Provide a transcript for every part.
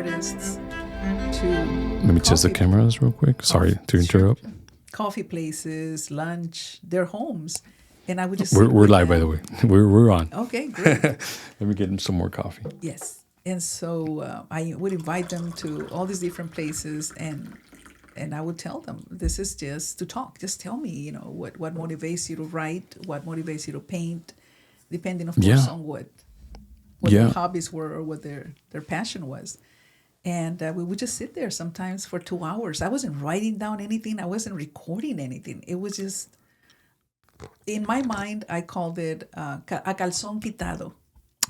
artists to Let me test the cameras real quick. Sorry to interrupt. Coffee places, lunch, their homes. And I would just We're live, by the way. We're on. Okay, great. Let me get them some more coffee. Yes. And so I would invite them to all these different places, and I would tell them, this is just to talk. Just tell me, what motivates you to write, what motivates you to paint, depending, of course, on what their hobbies were or what their passion was. And we would just sit there sometimes for 2 hours. I wasn't writing down anything. I wasn't recording anything. It was just, in my mind, I called it a calzón quitado.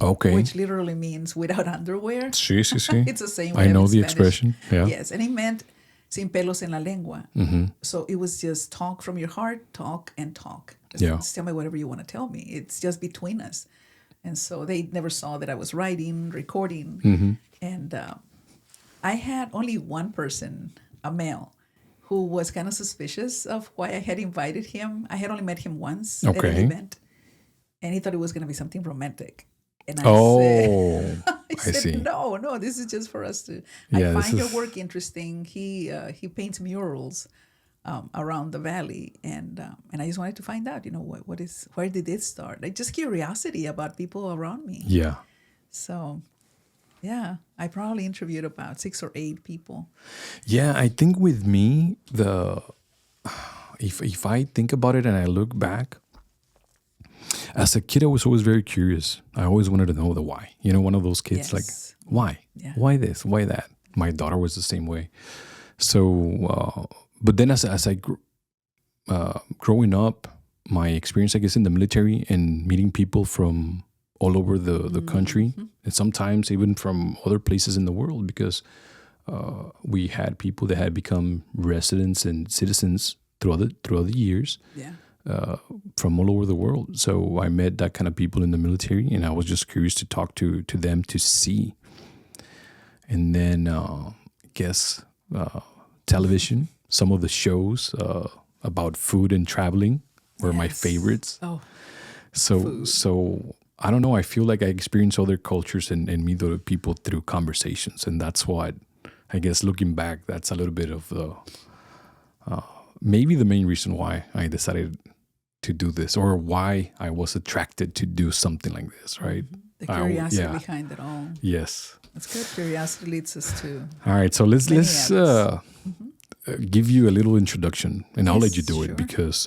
Okay. Which literally means without underwear. Sí. It's the same way I know the Spanish. expression. Yeah. Yes, and it meant sin pelos en la lengua. Mm-hmm. So it was just talk from your heart, talk and talk. Just tell me whatever you want to tell me. It's just between us. And so they never saw that I was writing, recording. Mm-hmm. And I had only one person, a male, who was kind of suspicious of why I had invited him. I had only met him once at an event. And he thought it was going to be something romantic. And I said, no, this is just for us to. I find your work interesting. He paints murals around the valley, and I just wanted to find out, where did it start? Like, just curiosity about people around me. Yeah. So, yeah, I probably interviewed about 6 or 8 people. Yeah, I think with me, if I think about it and I look back. As a kid, I was always very curious. I always wanted to know the why. One of those kids, like, why? Yeah. Why this? Why that? My daughter was the same way. So, but then as I growing up, my experience, I guess, in the military and meeting people from all over the country, and sometimes even from other places in the world, because we had people that had become residents and citizens throughout the years. Yeah. From all over the world. So I met that kind of people in the military, and I was just curious to talk to them to see. And then, television, some of the shows about food and traveling were my favorites. Oh, so I don't know. I feel like I experience other cultures and meet other people through conversations, and that's what I guess. Looking back, that's a little bit of the maybe the main reason why I decided to do this, or why I was attracted to do something like this, right? The curiosity behind it all. Yes. That's good. Curiosity leads us to. All right, so let's give you a little introduction, and I'll let you do it because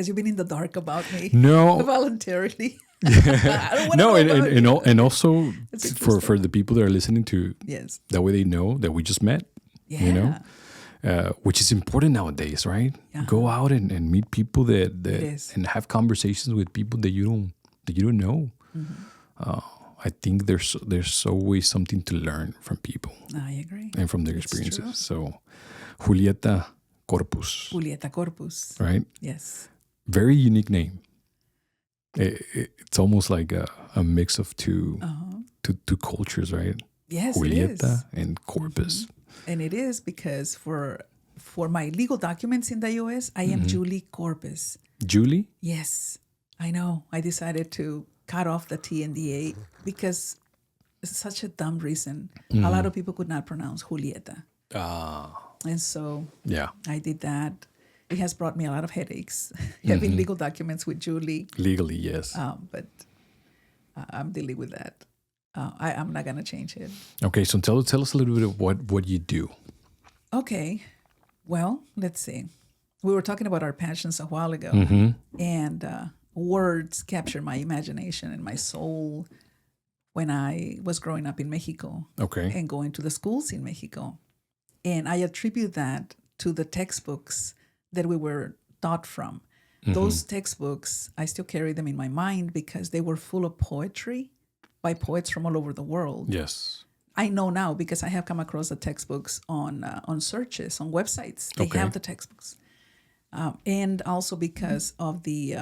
you've been in the dark about me. No. Voluntarily. I don't want and also for the people that are listening to, that way they know that we just met. Yeah. Which is important nowadays, right? Yeah. Go out and meet people that and have conversations with people that you don't know. Mm-hmm. I think there's always something to learn from people. I agree. And from their experiences. True. So, Julieta Corpus. Julieta Corpus. Right? Yes. Very unique name. It's almost like a mix of two cultures, right? Yes, Julieta and Corpus. Mm-hmm. And it is because for my legal documents in the U.S., I am Julie Corpus. Julie? Yes, I know. I decided to cut off the T and the A because it's such a dumb reason. Mm-hmm. A lot of people could not pronounce Julieta. And so I did that. It has brought me a lot of headaches having legal documents with Julie. Legally, yes. But I'm dealing with that. I'm not going to change it. Okay, so tell us a little bit of what you do. Okay. Well, let's see. We were talking about our passions a while ago. And words captured my imagination and my soul when I was growing up in Mexico. Okay. And going to the schools in Mexico. And I attribute that to the textbooks that we were taught from. Those textbooks, I still carry them in my mind because they were full of poetry by poets from all over the world. Yes. I know now because I have come across the textbooks on searches, on websites. They have the textbooks. And also because of the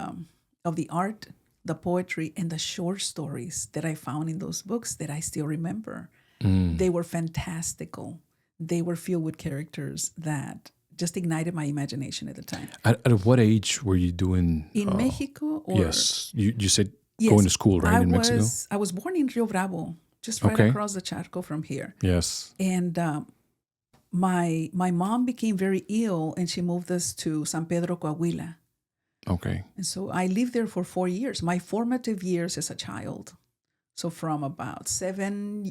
art, the poetry, and the short stories that I found in those books that I still remember. They were fantastical. They were filled with characters that just ignited my imagination at the time. At what age were you doing? In Mexico? Or, yes. You said going to school, right, in Mexico? I was born in Rio Bravo, just right across the charco from here. Yes. And my mom became very ill, and she moved us to San Pedro, Coahuila. Okay. And so I lived there for 4 years, my formative years as a child. So from 7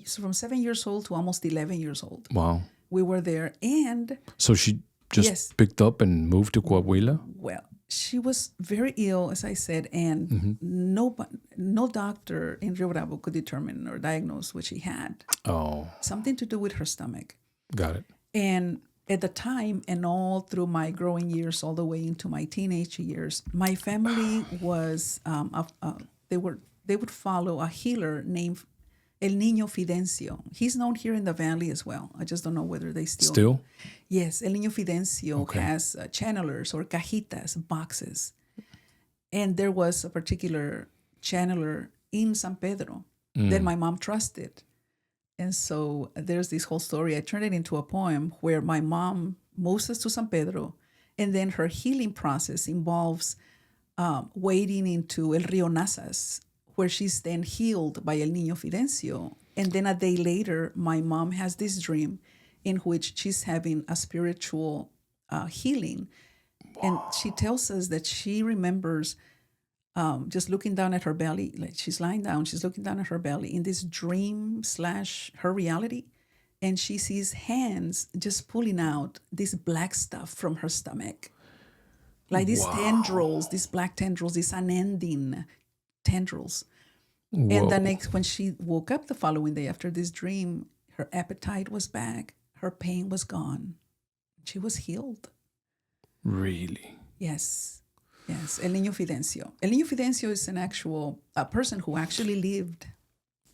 years old to almost 11 years old. Wow. We were there. And so she just picked up and moved to Coahuila? Well, she was very ill, as I said, and no doctor in Rio Bravo could determine or diagnose what she had. Oh. Something to do with her stomach. Got it. And at the time, and all through my growing years, all the way into my teenage years, my family was they would follow a healer named El Niño Fidencio. He's known here in the valley as well. I just don't know whether they still. Yes, El Niño Fidencio has channelers or cajitas, boxes. And there was a particular channeler in San Pedro that my mom trusted. And so there's this whole story. I turned it into a poem where my mom moves us to San Pedro, and then her healing process involves wading into El Rio Nazas, where she's then healed by El Niño Fidencio. And then a day later, my mom has this dream in which she's having a spiritual healing. Wow. And she tells us that she remembers just looking down at her belly, like she's lying down, she's looking down at her belly in this dream / her reality. And she sees hands just pulling out this black stuff from her stomach. Like these tendrils, these black tendrils, these unending tendrils. Whoa. And when she woke up the following day after this dream, her appetite was back, her pain was gone. She was healed. Really? Yes. El Niño Fidencio. El Niño Fidencio is a person who actually lived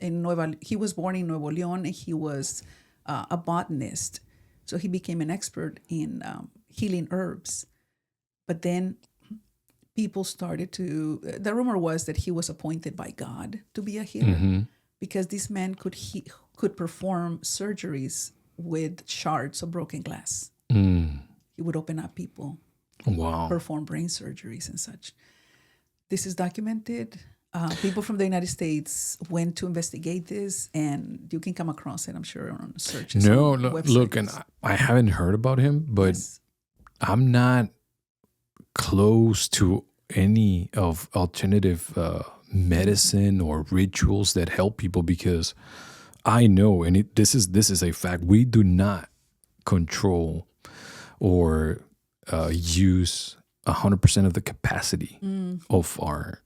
in he was born in Nuevo León, and he was a botanist. So he became an expert in healing herbs. But then people started the rumor was that he was appointed by God to be a healer, because this man could perform surgeries with shards of broken glass. He would open up people, perform brain surgeries and such. This is documented. People from the United States went to investigate this, and you can come across it, I'm sure, on searches. No, look, and I haven't heard about him, but I'm not close to any of alternative medicine or rituals that help people, because I know, and this is a fact, we do not control or use 100% of the capacity of our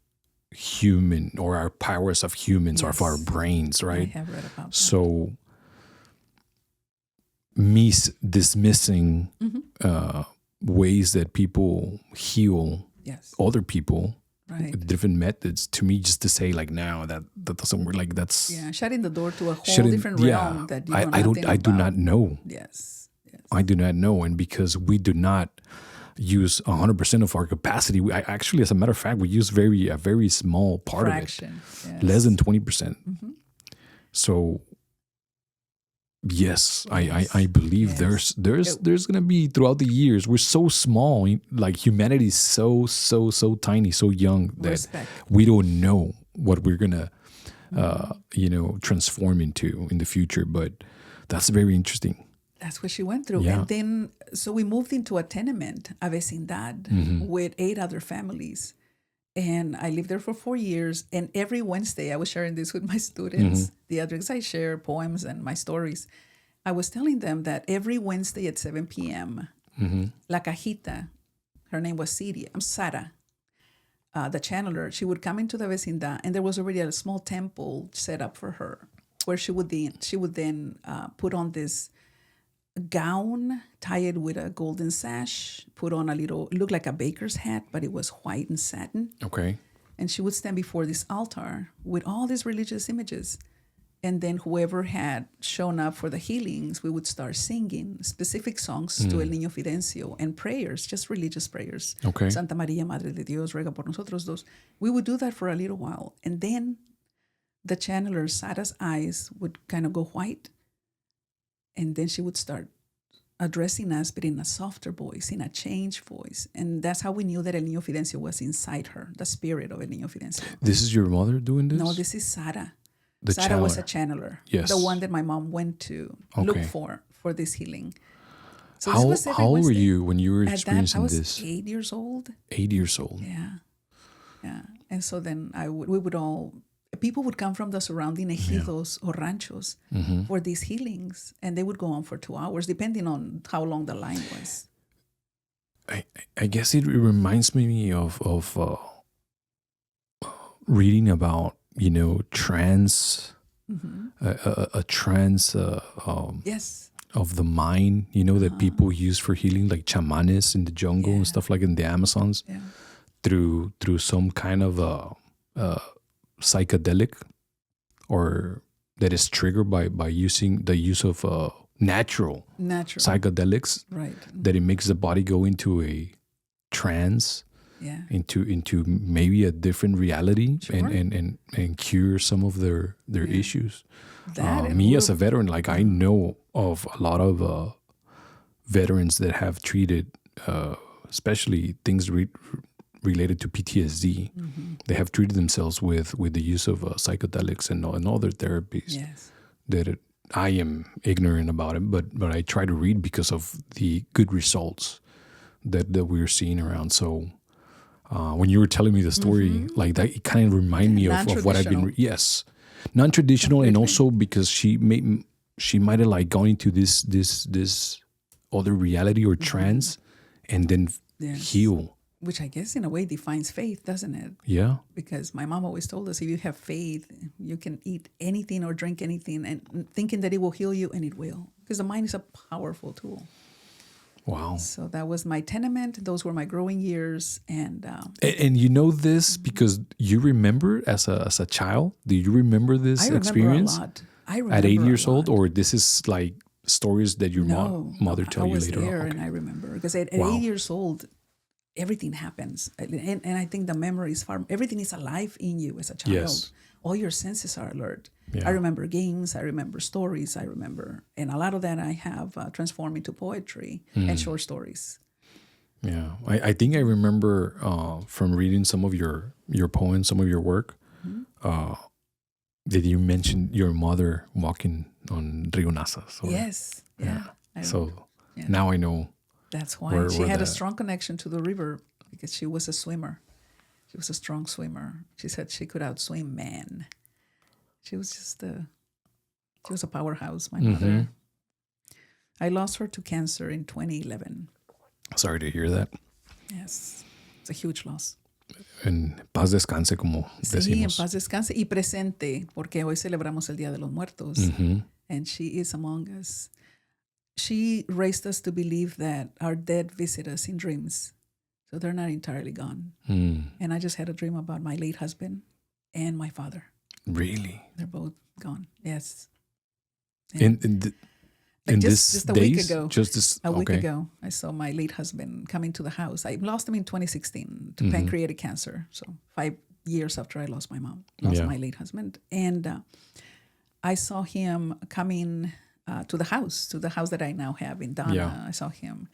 human or our powers of humans or of our brains, right? I have read about that. So me dismissing ways that people heal other people with different methods, to me, just to say like, now that doesn't work, like that's shutting the door to a whole different realm that you I do not know. Yes. I do not know. And because we do not use 100% of our capacity, we actually, as a matter of fact, we use a very small part fraction of it, less than 20%. So yes, I believe there's going to be, throughout the years, we're so small, like humanity is so tiny, so young, that we don't know what we're going to transform into in the future. But that's very interesting. That's what she went through. And then, so we moved into a tenement, a vecindad, with 8 other families. And I lived there for 4 years. And every Wednesday, I was sharing this with my students. The other, because I share poems and my stories. I was telling them that every Wednesday at 7 p.m., La Cajita, her name was Sara, the channeler, she would come into the vecindad, and there was already a small temple set up for her, where she would then put on this gown, tie it with a golden sash, put on looked like a baker's hat, but it was white and satin. Okay. And she would stand before this altar with all these religious images. And then whoever had shown up for the healings, we would start singing specific songs to El Niño Fidencio and prayers, just religious prayers. Okay. Santa María, Madre de Dios, ruega por nosotros dos. We would do that for a little while. And then the channeler, Sara's eyes would kind of go white. And then she would start addressing us, but in a softer voice, in a changed voice. And that's how we knew that El Niño Fidencio was inside her, the spirit of El Niño Fidencio. This is your mother doing this? No, this is Sara. Sarah was a channeler. channeler. Yes. The one that my mom went to look for this healing. So how this was every old were Wednesday. you when you were At that, experiencing I was this? 8 years old. 8 years old. Yeah. And so then people would come from the surrounding ejidos or ranchos for these healings, and they would go on for 2 hours, depending on how long the line was. I guess it reminds me of reading about, trance, a trance Yes. of the mind, that people use for healing, like chamanes in the jungle and stuff like in the Amazons, through some kind of psychedelic, or that is triggered by using the use of natural psychedelics, right? That it makes the body go into a trance, into maybe a different reality, and cure some of their issues. Me as a veteran, like I know of a lot of veterans that have treated, especially things related to PTSD. They have treated themselves with the use of psychedelics and other therapies. Yes. That I am ignorant about it, but I try to read because of the good results that we're seeing around. So when you were telling me the story, like that, it kind of reminded me of what I've been. Yes, non-traditional, and also because she might have like gone into this other reality or trance, and then heal. Which I guess in a way defines faith, doesn't it? Yeah. Because my mom always told us, if you have faith, you can eat anything or drink anything, and thinking that it will heal you, and it will. Because the mind is a powerful tool. Wow. So that was my tenement. Those were my growing years. And you know this because you remember as a child? Do you remember this experience? I remember a lot. I remember at 8 years old? Or this is like stories that your mother told you later on? I was there and I remember. Because at 8 years old, everything happens. And I think the memory is everything is alive in you as a child. Yes. All your senses are alert. Yeah. I remember games, I remember stories, and a lot of that I have transformed into poetry and short stories. Yeah, I think I remember from reading some of your poems, some of your work, that you mentioned your mother walking on Rio Nazas. Yes, yeah. Now I know. That's why she had a strong connection to the river because she was a swimmer. She was a strong swimmer. She said she could outswim man. She was she was a powerhouse, my mother. I lost her to cancer in 2011. Sorry to hear that. Yes, it's a huge loss. En paz descanse, como decimos. Sí, en paz descanse y presente, porque hoy celebramos el Día de los Muertos. And she is among us. She raised us to believe that our dead visit us in dreams. So they're not entirely gone. And I just had a dream about my late husband and my father. Really? They're both gone. Yes. In just a week ago. A week ago, I saw my late husband coming to the house. I lost him in 2016 to pancreatic cancer. So 5 years after I lost my mom, my late husband. And I saw him coming to the house that I now have in Donna. Yeah. I saw him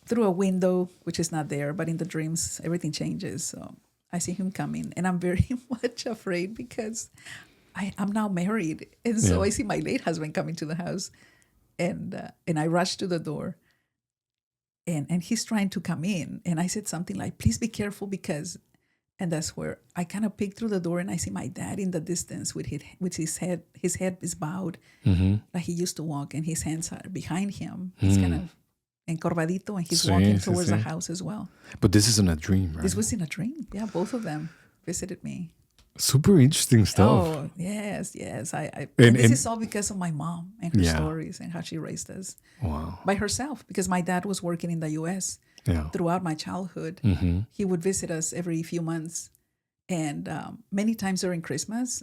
through a window, which is not there, but in the dreams, everything changes. So I see him coming, and I'm very much afraid because I'm now married. And so I see my late husband coming to the house, and I rush to the door, and he's trying to come in. And I said something like, please be careful because, and that's where I kind of peek through the door and I see my dad in the distance with his head is bowed, like he used to walk, and his hands are behind him. He's kind of encorvadito, and he's walking towards the house as well. But this isn't a dream, right? This was in a dream. Yeah, both of them visited me. Super interesting stuff. Oh, yes. And this is all because of my mom and her stories and how she raised us. Wow. By herself, because my dad was working in the U.S. throughout my childhood. He would visit us every few months, and many times during Christmas.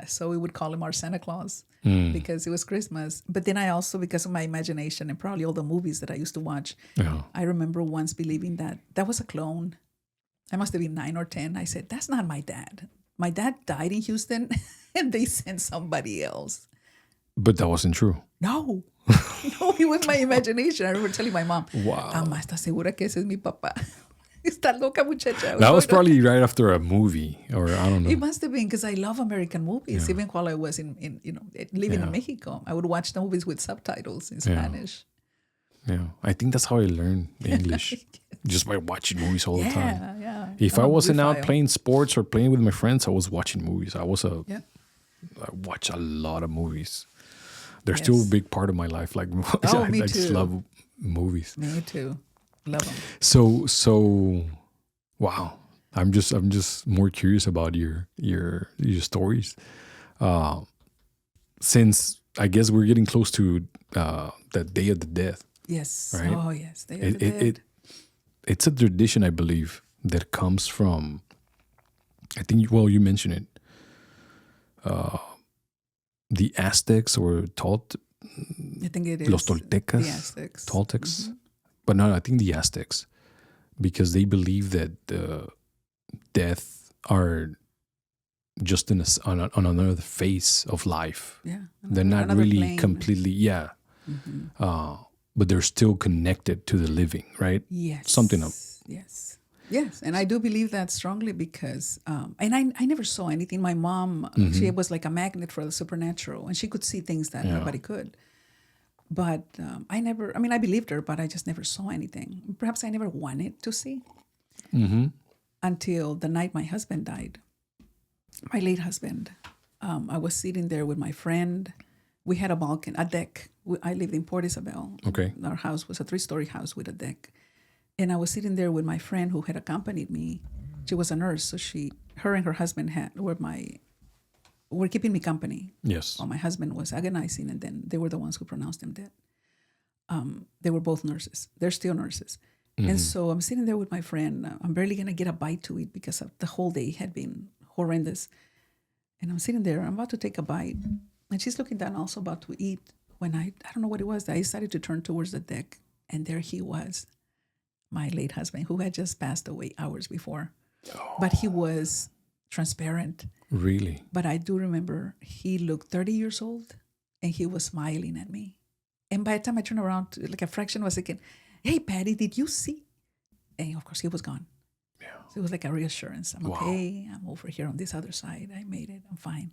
So we would call him our Santa Claus because it was Christmas. But then I also, because of my imagination and probably all the movies that I used to watch, I remember once believing that was a clone. I must have been 9 or 10. I said, that's not my dad. My dad died in Houston and they sent somebody else. But that wasn't true. No, it was my imagination. I remember telling my mom, wow. Ama, ¿estás segura que ese es mi papá? Esta loca muchacha. That was probably right after a movie, or I don't know. It must have been because I love American movies. Yeah. Even while I was living Yeah. in Mexico, I would watch the movies with subtitles in Spanish. Yeah, I think that's how I learned English, just by watching movies all the time. Yeah. If I wasn't out playing sports or playing with my friends, I was watching movies. I watch a lot of movies. They're still a big part of my life. Like movies. Me I just too. love movies. Me too. Love them. So, wow. I'm just more curious about your stories. Since I guess we're getting close to the Day of the Dead. Yes. Right? Oh, yes. Day of the Dead. It's a tradition, I believe, that comes from, I think, well, you mentioned it, the Aztecs or I think it is. Los Toltecas. The Aztecs. Toltecs. Mm-hmm. But no, I think the Aztecs, because they believe that death are just on another phase of life. Yeah. They're not really plane. completely, but they're still connected to the living, right? Yes. Something up. Yes. And I do believe that strongly because, and I never saw anything. My mom, she was like a magnet for the supernatural, and she could see things that nobody could. But I believed her, but I just never saw anything. Perhaps I never wanted to see until the night my husband died, my late husband. I was sitting there with my friend. We had a deck. I lived in Port Isabel. Okay. Our house was a 3-story house with a deck. And I was sitting there with my friend who had accompanied me. She was a nurse, so her and her husband were keeping me company. Yes. While my husband was agonizing, and then they were the ones who pronounced him dead. They were both nurses. They're still nurses. Mm-hmm. And so I'm sitting there with my friend. I'm barely going to get a bite to eat because the whole day had been horrendous. And I'm sitting there. I'm about to take a bite. And she's looking down, also about to eat. When I don't know what it was, I decided to turn towards the deck. And there he was, my late husband, who had just passed away hours before. Oh. But he was transparent. Really? But I do remember he looked 30 years old, and he was smiling at me. And by the time I turned around, like a fraction of a second, "Hey, Patty, did you see?" And of course, he was gone. Yeah. So it was like a reassurance. I'm okay. I'm over here on this other side. I made it. I'm fine.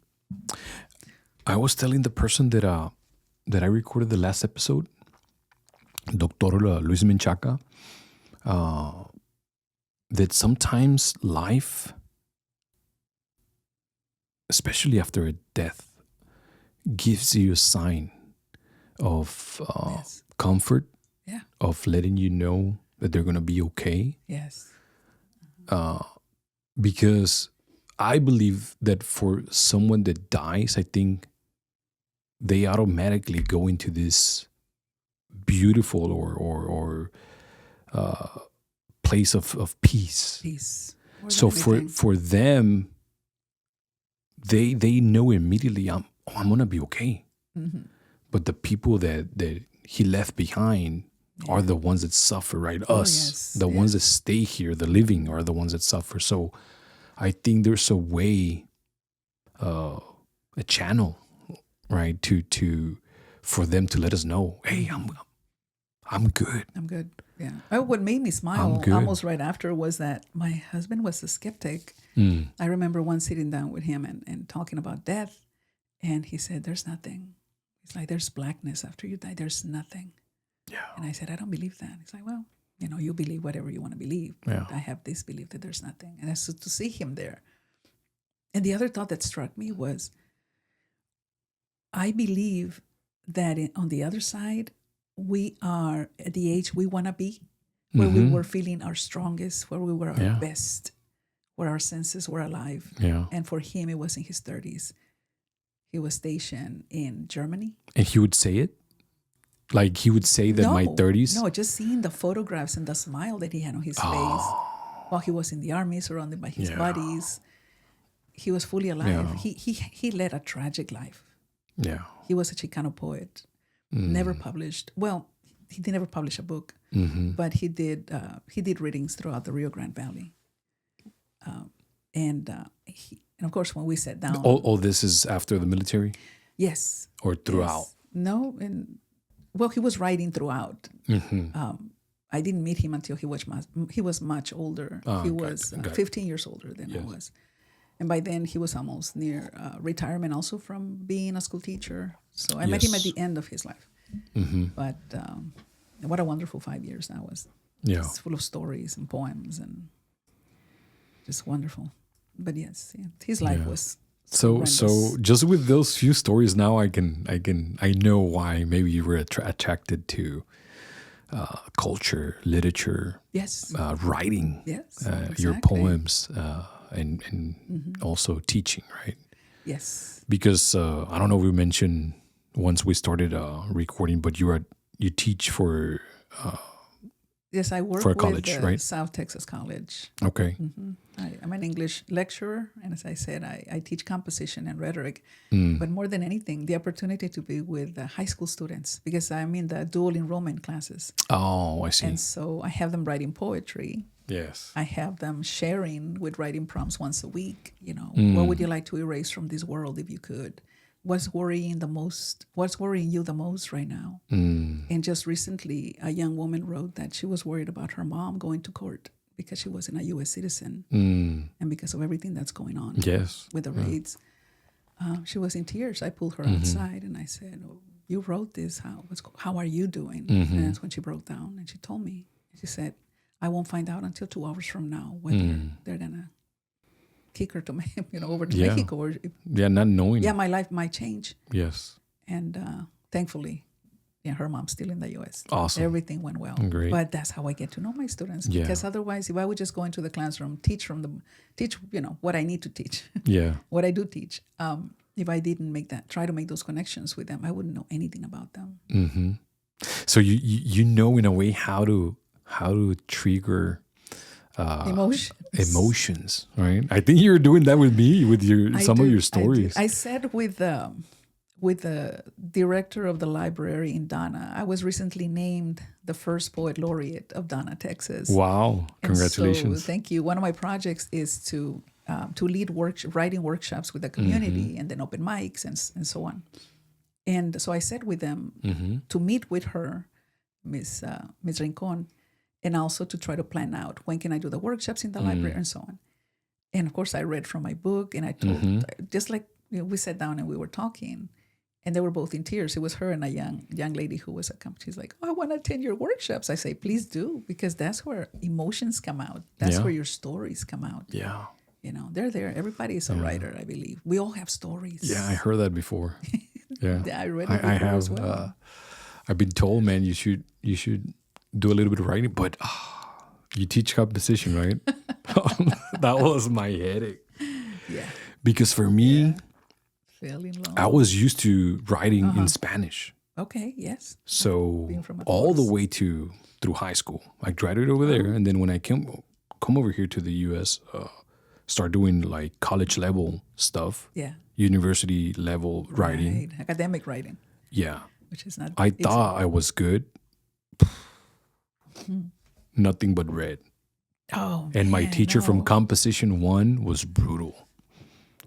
I was telling the person that I recorded the last episode, Dr. Luis Menchaca, that sometimes life, especially after a death, gives you a sign of comfort, of letting you know that they're going to be okay. Yes. Because I believe that for someone that dies, I think they automatically go into this beautiful or place of peace. So for them, they know immediately, I'm gonna be okay. Mm-hmm. But the people that he left behind are the ones that suffer, right? The ones that stay here, the living, are the ones that suffer. So I think there's a way, a channel, right, to for them to let us know, hey, I'm good. I'm good. Yeah. What made me smile almost right after was that my husband was a skeptic. I remember once sitting down with him and talking about death, and he said, "There's nothing." It's like, there's blackness after you die. There's nothing. Yeah. And I said, "I don't believe that." He's like, "Well, you believe whatever you want to believe. Yeah. I have this belief that there's nothing." And so to see him there. And the other thought that struck me was, I believe that on the other side, we are at the age we want to be, where we were feeling our strongest, where we were our best, where our senses were alive. Yeah. And for him, it was in his 30s. He was stationed in Germany. And he would say it? Like he would say that my 30s? No, just seeing the photographs and the smile that he had on his face while he was in the army, surrounded by his buddies. He was fully alive. Yeah. He led a tragic life. Yeah. He was a Chicano poet. Never published. Well, he did never publish a book, but he did readings throughout the Rio Grande Valley. And of course, when we sat down, all this is after the military. Yes. Or throughout. Yes. No, and he was writing throughout. I didn't meet him until he was much older. He was 15 years older than I was. And by then he was almost near retirement also from being a school teacher. So I met him at the end of his life. But what a wonderful 5 years that was. Yeah. It's full of stories and poems and just wonderful. But yes, his life was so just with those few stories now I know why maybe you were attracted to culture, literature, writing, exactly. Your poems, and also teaching, right? Yes. Because I don't know if we mentioned once we started recording, but you teach for yes, I work for a college, with right? South Texas College. Okay. I'm an English lecturer, and as I said, I teach composition and rhetoric. But more than anything, the opportunity to be with high school students, because I'm in the dual enrollment classes. Oh, I see. And so I have them writing poetry. Yes. I have them sharing with writing prompts once a week. What would you like to erase from this world if you could? What's worrying you the most right now? And just recently, a young woman wrote that she was worried about her mom going to court because she wasn't a U.S. citizen, and because of everything that's going on with the raids. She was in tears. I pulled her outside and I said, "Oh, you wrote this. How are you doing?" And that's when she broke down and she told me. She said, "I won't find out until 2 hours from now whether they're gonna kick her to over to Mexico or not knowing. Yeah, my life might change." Yes. And thankfully, her mom's still in the U.S. Awesome. Everything went well. Great. But that's how I get to know my students. Because otherwise, if I would just go into the classroom, teach what I need to teach, what I do teach. If I didn't try to make those connections with them, I wouldn't know anything about them. So you know in a way how to trigger emotions, right? I think you're doing that with me with some of your stories. I said with the director of the library in Donna, I was recently named the first Poet Laureate of Donna, Texas. Wow! Congratulations! So, thank you. One of my projects is to lead writing workshops with the community, and then open mics and so on. And so I said with them to meet with her, Miss Rincon, and also to try to plan out when can I do the workshops in the library and so on. And of course, I read from my book, and I told just like we sat down and we were talking. And they were both in tears. It was her and a young lady who was accompanied. She's like, "Oh, I want to attend your workshops." I say, "Please do," because that's where emotions come out. That's where your stories come out. Yeah. They're there. Everybody is a writer, I believe. We all have stories. Yeah, I heard that before. Yeah. I read it before I have. As well. I've been told, man, you should do a little bit of writing, but you teach composition, right? That was my headache. Yeah. Because for me, Fell in love. I was used to writing in Spanish. Okay, yes. So all the way through high school, I graduated over there, and then when I come over here to the U.S., start doing like college level stuff, university level writing, academic writing. Yeah, which is not. I thought I was good. Nothing but red. Oh, and my teacher from Composition 1 was brutal.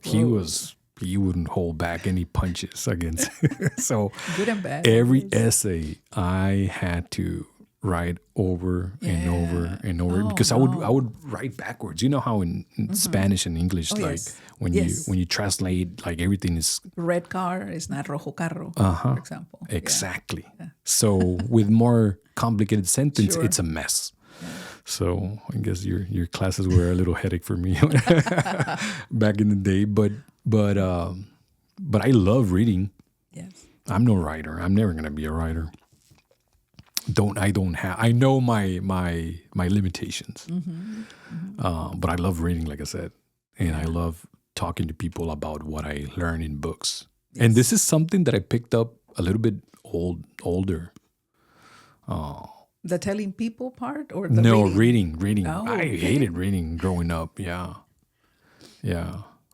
He wouldn't hold back any punches against. So good and bad. Every essay I had to write over and over and over because I would write backwards. You know how in Spanish and English, when you translate, like everything is red car is not rojo carro, for example. Exactly. Yeah. So with more complicated sentence, it's a mess. Yeah. So I guess your classes were a little headache for me back in the day, but I love reading. Yes. I'm no writer. I'm never gonna be a writer. I know my limitations. But I love reading, like I said, and I love talking to people about what I learn in books. Yes. And this is something that I picked up a little bit older. The telling people part or the reading. Oh, I hated reading growing up. Yeah.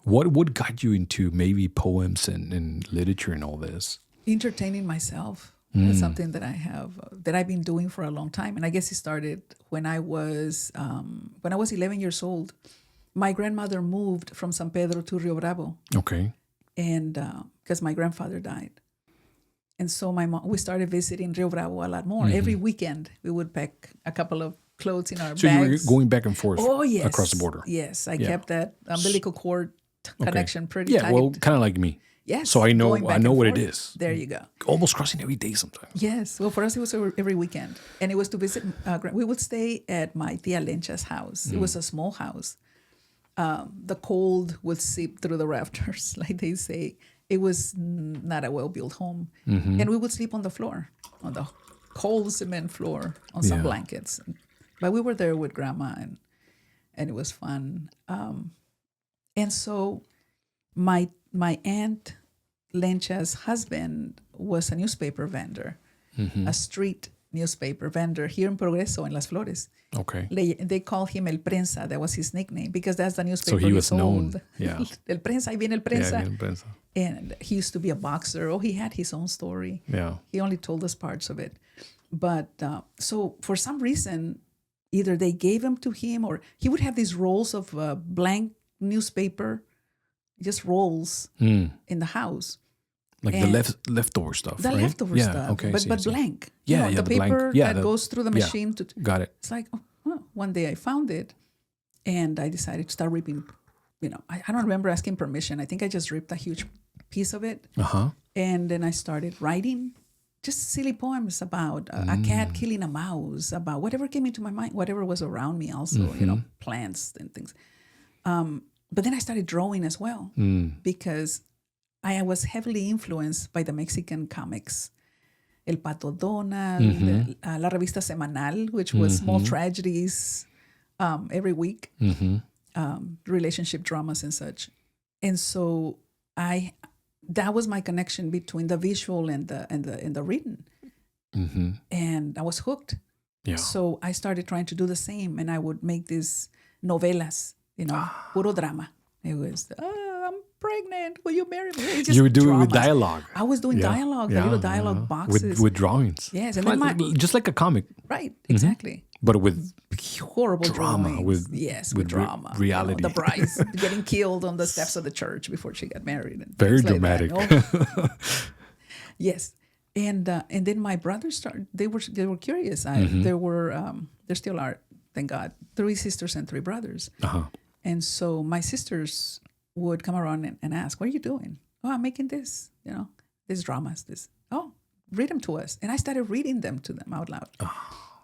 What got you into maybe poems and literature and all this? Entertaining myself. That's something that I've been doing for a long time. And I guess it started when I was 11 years old. My grandmother moved from San Pedro to Rio Bravo. Okay. And because my grandfather died. And so we started visiting Rio Bravo a lot more. Every weekend, we would pack a couple of clothes in our So bags. you were going back and forth Yes. across the border. Yes, I kept that umbilical cord connection pretty tight. Yeah, well, kind of like me. Yes. So I know going back and what forth. it is. There you go. Almost crossing every day sometimes. Yes. Well, for us, it was every weekend. And it was to visit. We would stay at my tia Lencha's house. It was a small house. The cold would seep through the rafters, like they say. It was not a well-built home. And we would sleep on the floor, on the cold cement floor, on some blankets. But we were there with Grandma, and it was fun. And so my aunt Lencha's husband was a newspaper vendor, a street newspaper vendor here in Progreso, in Las Flores. Okay. They call him El Prensa. That was his nickname because that's the newspaper. So he was sold. known. Yeah. El Prensa, ahí viene El Prensa. Yeah, El Prensa. And he used to be a boxer. Oh, he had his own story. Yeah. He only told us parts of it. But so for some reason, either they gave them to him or he would have these rolls of blank newspaper, just rolls in the house. Like the leftover stuff, The right? leftover stuff. Okay. But blank. Yeah, the paper blank. that goes through the machine. Got it. It's like, one day I found it and I decided to start ripping. I don't remember asking permission. I think I just ripped a huge piece of it. And then I started writing just silly poems about a cat killing a mouse, about whatever came into my mind, whatever was around me also, plants and things. But then I started drawing as well because I was heavily influenced by the Mexican comics. El Pato Donald, La Revista Semanal, which was small tragedies every week, relationship dramas and such. And so that was my connection between the visual and the written. And I was hooked. Yeah. So I started trying to do the same, and I would make these novelas, puro drama. It was, I'm pregnant. Will you marry me? You were doing it with dialogue. I was doing dialogue, the little dialogue boxes. With drawings. Yes. And then just like a comic. Right, exactly. But with horrible drama. drawings. With drama. Reality. The bride getting killed on the steps of the church before she got married. And very dramatic. dramatic. Yes. And then my brothers started, they were curious. There still are, thank God, 3 sisters and 3 brothers. And so my sisters would come around and ask, what are you doing? Oh, I'm making this, these dramas, read them to us. And I started reading them to them out loud.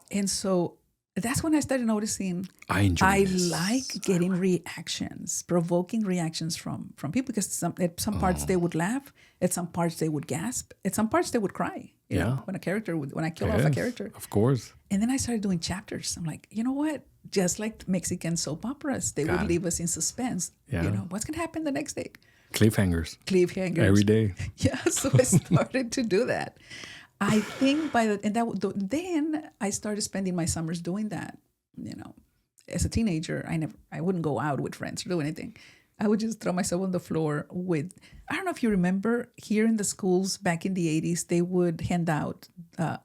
And so that's when I started noticing I like getting reactions, provoking reactions from people, because at some parts they would laugh, at some parts they would gasp, at some parts they would cry. You know, when I kill off a character. Of course. And then I started doing chapters. I'm like, you know what? Just like Mexican soap operas, they would leave us in suspense. Yeah. What's going to happen the next day? Cliffhangers. Every day. Yeah, so I started to do that. I think then I started spending my summers doing that. As a teenager, I wouldn't go out with friends or do anything. I would just throw myself on the floor with, I don't know if you remember, here in the schools back in the 80s, they would hand out,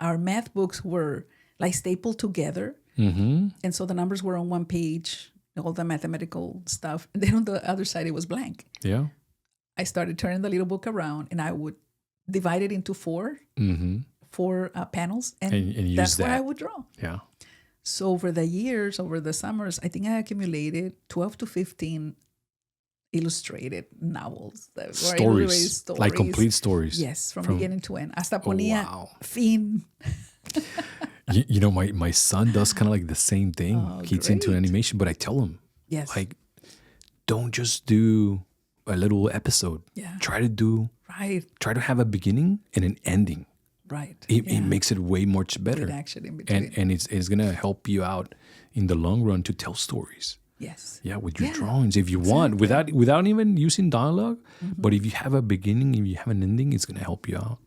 our math books were like stapled together. And so the numbers were on one page, all the mathematical stuff. And then on the other side, it was blank. Yeah. I started turning the little book around and I would divide it into 4 panels. And use that's that. what I would draw. Yeah. So over the summers, I think I accumulated 12 to 15 illustrated novels. That were illustrated stories. Like complete stories. Yes, from beginning to end. Hasta ponía fin. My son does kind of like the same thing. He's into animation, but I tell him, like, don't just do a little episode. Yeah. Try to have a beginning and an ending. Right. It makes it way much better. With action in between. And it's gonna help you out in the long run to tell stories. Yes. Yeah, with your drawings, if you want, without even using dialogue. But if you have a beginning, if you have an ending, it's gonna help you out.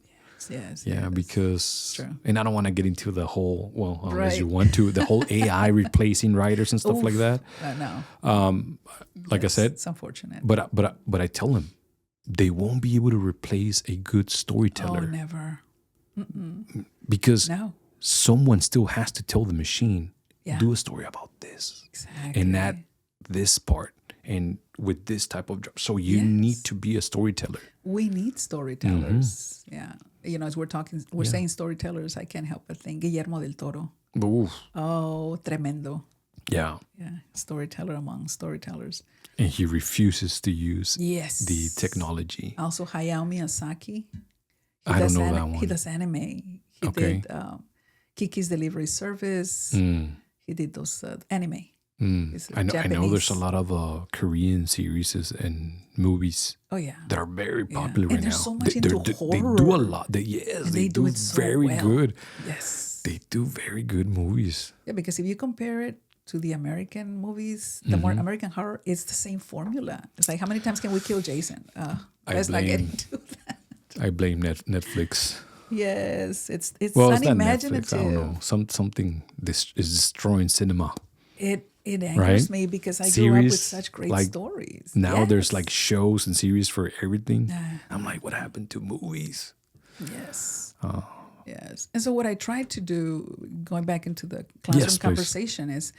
Yes. Yeah, because true. And I don't want to get into the whole unless you want to, the whole AI replacing writers and stuff like that. No. Like I said, it's unfortunate. But I tell them they won't be able to replace a good storyteller. Oh, never. Because someone still has to tell the machine, do a story about this. Exactly. And this part. and with this type of job. So you need to be a storyteller. We need storytellers. Yeah. As we're saying storytellers, I can't help but think Guillermo del Toro. Oof. Oh, tremendo. Yeah. Yeah. Storyteller among storytellers. And he refuses to use Yes. the technology. Also, Hayao Miyazaki. I don't know that one. He does anime. He did Kiki's Delivery Service. He did those anime. I know there's a lot of Korean series and movies that are very popular right now. And they're so much into horror. They do a lot. They do it so very good. Yes. They do very good movies. Yeah, because if you compare it to the American movies, the more American horror, it's the same formula. It's like, how many times can we kill Jason? Let's not get into that. I blame Netflix. Yes, it's well, unimaginative. It's not Netflix. I don't know. Something this is destroying cinema. It angers me because I grew up with such great stories. Now there's like shows and series for everything. I'm like, what happened to movies? Yes. Yes. And so what I try to do, going back into the classroom conversation, is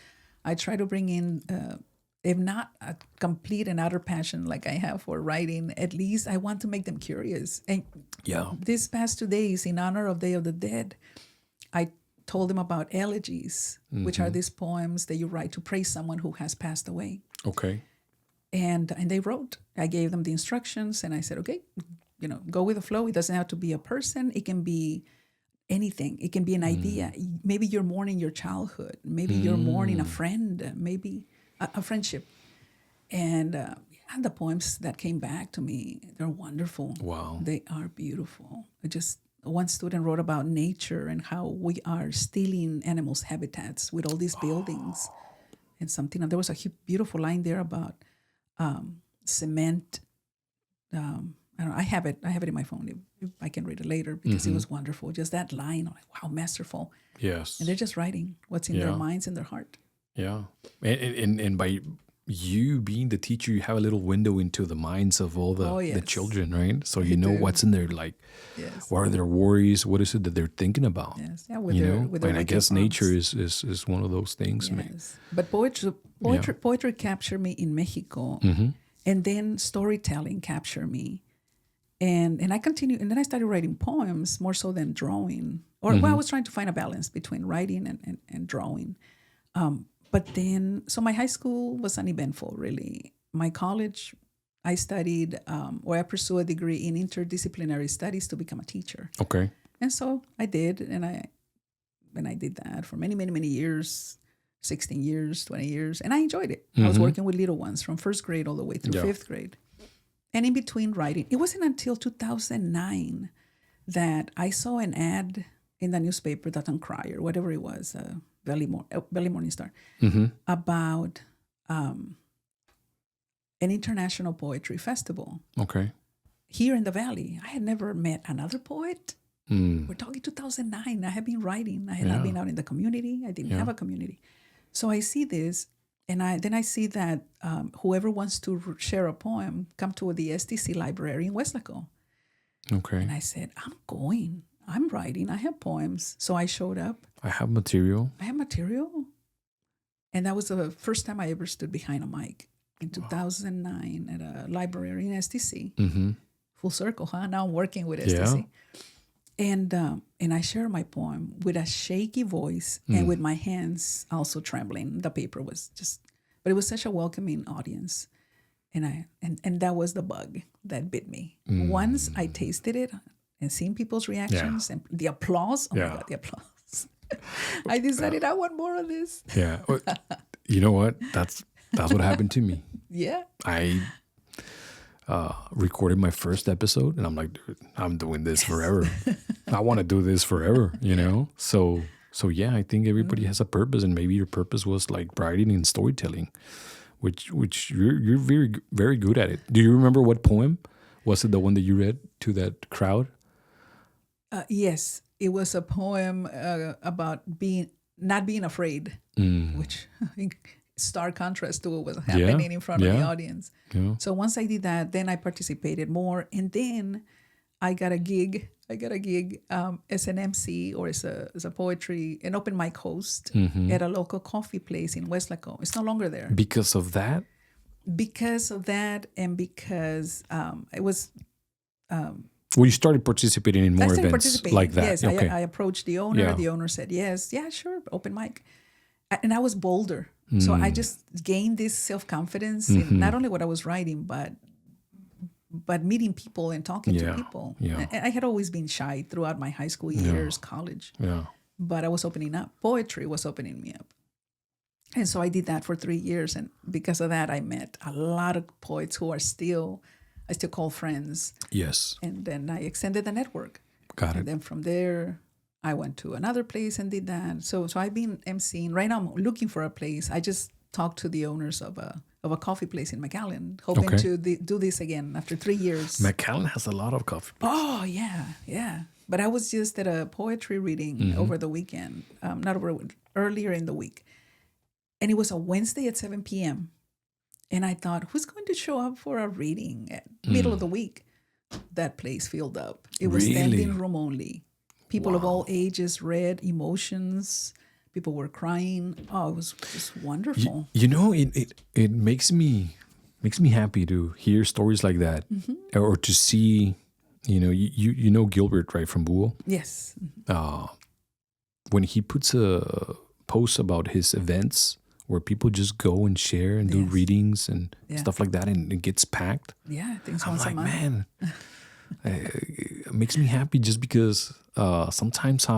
I try to bring in, if not a complete and utter passion like I have for writing, at least I want to make them curious. And these past 2 days, in honor of Day of the Dead, I told them about elegies, which are these poems that you write to praise someone who has passed away. Okay. And they wrote. I gave them the instructions, and I said, okay, go with the flow. It doesn't have to be a person. It can be anything. It can be an idea. Maybe you're mourning your childhood. Maybe you're mourning a friend. Maybe a friendship. And the poems that came back to me, they're wonderful. Wow. They are beautiful. One student wrote about nature and how we are stealing animals' habitats with all these buildings. And there was a beautiful line there about cement. I don't know. I have it in my phone. If I can read it later because it was wonderful. Just that line, I'm like, wow, masterful. Yes. And they're just writing what's in their minds and their heart. Yeah. And by you being the teacher, you have a little window into the minds of all the children, right? So you know what's in there, like what are their worries, what is it that they're thinking about? Yes, yeah, with their and I guess nature is one of those things. Yes. But poetry captured me in Mexico, and then storytelling captured me, and I continued, and then I started writing poems more so than drawing, I was trying to find a balance between writing and drawing. But then, so my high school was uneventful, really. My college, I studied, I pursued a degree in interdisciplinary studies to become a teacher. Okay. And so I did, and I did that for many, many, many years, 16 years, 20 years, and I enjoyed it. I was working with little ones from first grade all the way through fifth grade. And in between writing, it wasn't until 2009 that I saw an ad in the newspaper, the Town Crier, whatever it was, Valley Morning Star, about an international poetry festival. Okay. Here in the Valley. I had never met another poet. We're talking 2009. I had been writing. I had not been out in the community. I didn't have a community. So I see this, and I see that whoever wants to share a poem, come to the STC library in Westlaco. Okay. And I said, I'm going. I'm writing. I have poems. So I showed up. I have material. And that was the first time I ever stood behind a mic in 2009 at a library in STC. Full circle, huh? Now I'm working with STC. And I shared my poem with a shaky voice and with my hands also trembling. The paper was but it was such a welcoming audience. And that was the bug that bit me. Once I tasted it and seen people's reactions and the applause, my God, the applause. I decided I want more of this. Yeah. Well, you know what? That's what happened to me. Yeah. I recorded my first episode and I'm like, dude, I'm doing this forever. I want to do this forever, So yeah, I think everybody has a purpose, and maybe your purpose was like writing and storytelling, which you're very, very good at it. Do you remember what poem? Was it the one that you read to that crowd? Yes, it was a poem about not being afraid, which in stark contrast to what was happening in front of the audience. Yeah. So once I did that, then I participated more, and then I got a gig. As an MC or as a poetry, an open mic host at a local coffee place in Westlaco. It's no longer there. Because of that? Because of that, and because it was. Well, you started participating in more events like that. Yes, Okay. I approached the owner. Yeah. The owner said yes, yeah, sure, open mic, and I was bolder. So I just gained this self-confidence in not only what I was writing, but meeting people and talking to people. Yeah. And I had always been shy throughout my high school years, college. Yeah. But I was opening up. Poetry was opening me up. And so I did that for 3 years. And because of that, I met a lot of poets who I still call friends. Yes. And then I extended the network. Got it. And then from there, I went to another place and did that. So I've been emceeing. Right now, I'm looking for a place. I just talked to the owners of a coffee place in McAllen, hoping to do this again after 3 years. McAllen has a lot of coffee places. Oh, yeah. But I was just at a poetry reading over the weekend, earlier in the week. And it was a Wednesday at 7 p.m. And I thought, who's going to show up for a reading at middle of the week? That place filled up. It was standing room only. People of all ages read, emotions. People were crying. Oh, it was just wonderful. It makes me happy to hear stories like that, or to see, you know Gilbert, right, from Buell? Yes. When he puts a post about his events where people just go and share and do readings and stuff like that, and it gets packed. Yeah, things I'm once like, a month. Man, it makes me happy just because sometimes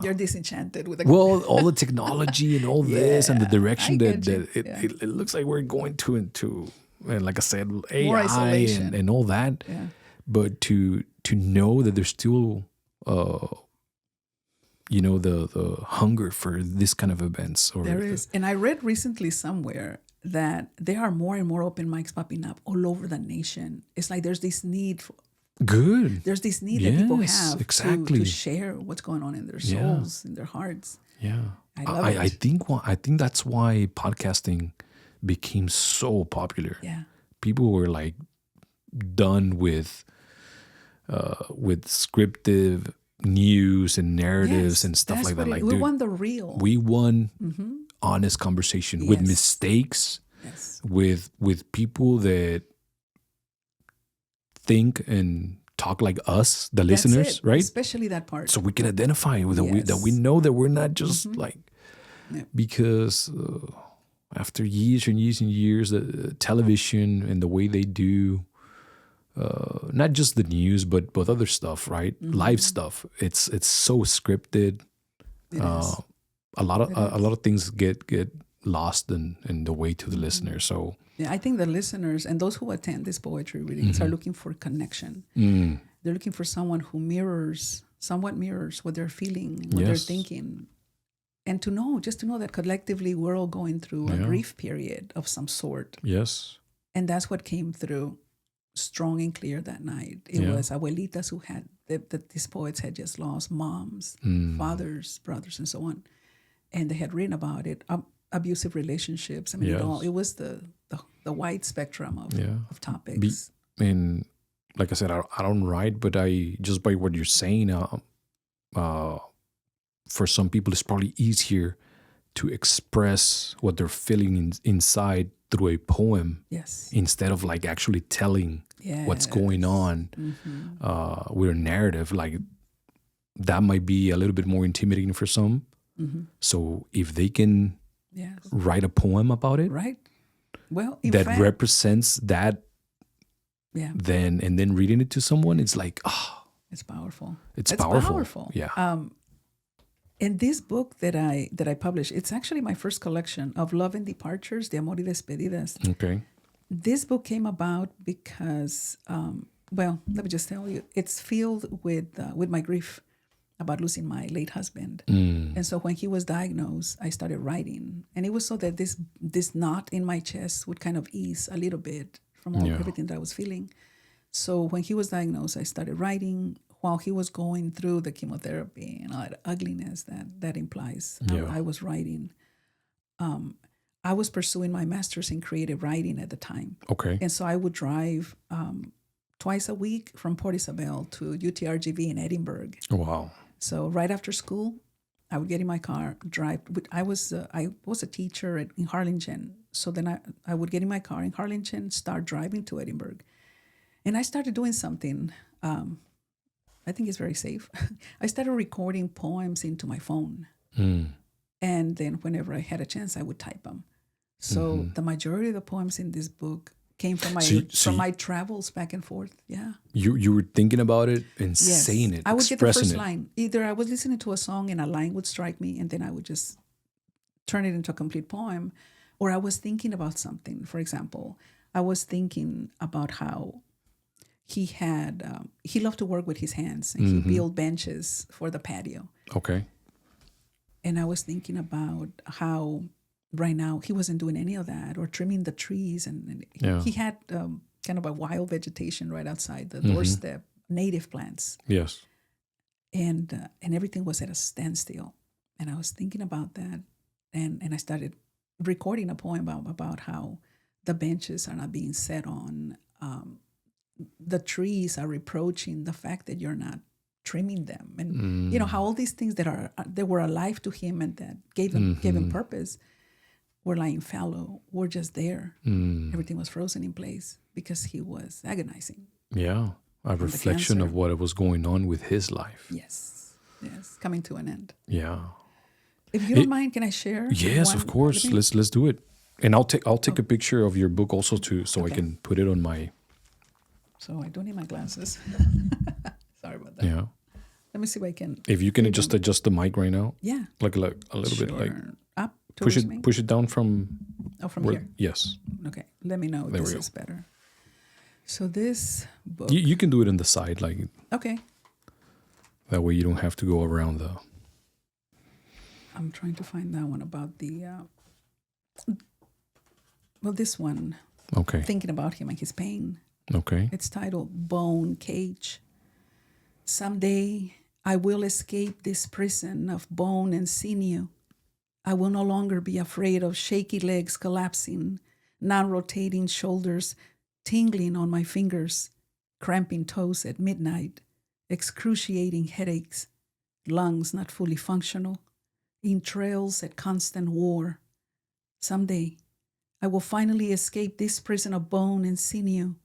You're disenchanted with all the technology and all this and the direction that it looks like we're going into, and like I said, AI and all that. Yeah. But to know that there's still the hunger for this kind of events. There is. And I read recently somewhere that there are more and more open mics popping up all over the nation. It's like there's this need There's this need that people have to share what's going on in their souls, in their hearts. Yeah. I love it. I think that's why podcasting became so popular. Yeah. People were like done with scripted news and narratives and stuff like that. Like, we want the real. We want honest conversation with mistakes, with people that think and talk like us, the listeners, right? Especially that part. So we can identify with that we know that we're not just because after years and years and years, the television and the way they do, not just the news, but other stuff, right? Live stuff. It's so scripted. A lot of things get lost in the way to the listener. So I think the listeners and those who attend these poetry readings are looking for connection. They're looking for someone who somewhat mirrors what they're feeling, what they're thinking. And just to know that collectively we're all going through a grief period of some sort. Yes. And that's what came through strong and clear that night. It was abuelitas who had, that these poets had just lost moms, fathers, brothers, and so on. And they had written about it, abusive relationships. I mean, it was the wide spectrum of topics. And like I said, I don't write, but I just by what you're saying, for some people, it's probably easier to express what they're feeling inside through a poem, instead of like actually telling what's going on with a narrative. Like that might be a little bit more intimidating for some. So if they can write a poem about it, right? Well, that represents that, then reading it to someone, it's like, it's powerful. It's powerful. Yeah. And this book that I published, it's actually my first collection of Love and Departures, de Amor y Despedidas. Okay. This book came about because, let me just tell you, it's filled with my grief about losing my late husband. And so when he was diagnosed, I started writing. And it was so that this knot in my chest would kind of ease a little bit from everything that I was feeling. So when he was diagnosed, I started writing while he was going through the chemotherapy and all that ugliness that implies. I was writing. I was pursuing my master's in creative writing at the time. Okay. And so I would drive twice a week from Port Isabel to UTRGV in Edinburgh. Wow. So right after school, I would get in my car, drive. I was a teacher in Harlingen, so then I would get in my car in Harlingen, start driving to Edinburgh, and I started doing something. I think it's very safe. I started recording poems into my phone, and then whenever I had a chance, I would type them. So the majority of the poems in this book came from my travels back and forth. Yeah. You were thinking about it and saying it, I would get the first it. line. Either I was listening to a song and a line would strike me, and then I would just turn it into a complete poem, or I was thinking about something. For example, I was thinking about how he loved to work with his hands, and he built benches for the patio. Okay. And I was thinking about how right now he wasn't doing any of that, or trimming the trees, and he had kind of a wild vegetation right outside the doorstep, native plants. Yes. And everything was at a standstill. And I was thinking about that, and I started recording a poem about how the benches are not being set on. The trees are reproaching the fact that you're not trimming them, and how all these things that were alive to him and that gave him purpose were lying fallow, were just there. Everything was frozen in place because he was agonizing. Yeah, a reflection of what was going on with his life. Yes, coming to an end. Yeah. If you don't mind, can I share? Yes, of course. Let's do it. And I'll take a picture of your book also too, so I can put it on my. So I don't need my glasses. Sorry about that. Yeah. Let me see if I can. If you can adjust the mic right now. Yeah. Like a little bit, like up. Push it down from. Oh, from here. Yes. Okay. Let me know if this is better. So this book. You can do it on the side, like. Okay. That way you don't have to go around the. I'm trying to find that one about the. Well, this one. Okay. Thinking about him and his pain. Okay. It's titled Bone Cage. Someday I will escape this prison of bone and sinew. I will no longer be afraid of shaky legs collapsing, non-rotating shoulders tingling on my fingers, cramping toes at midnight, excruciating headaches, lungs not fully functional, entrails at constant war. Someday I will finally escape this prison of bone and sinew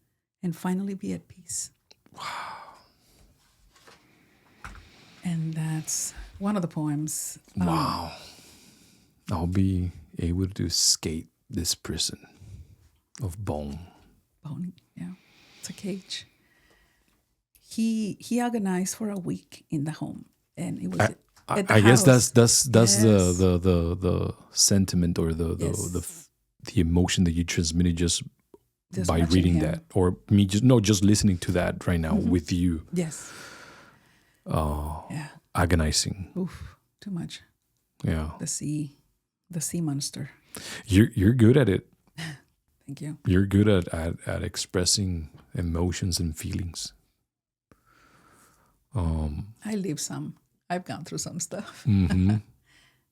and finally be at peace. Wow. And that's one of the poems. Wow. I'll be able to escape this prison of bone. Bone, yeah. It's a cage. He agonized for a week in the home. And it was I guess that's the sentiment or the emotion that you transmitted just by reading that, or me just listening to that right now with you. Yes. Agonizing. Oof, too much. Yeah. The sea monster. You're good at it. Thank you. You're good at expressing emotions and feelings. I live some. I've gone through some stuff.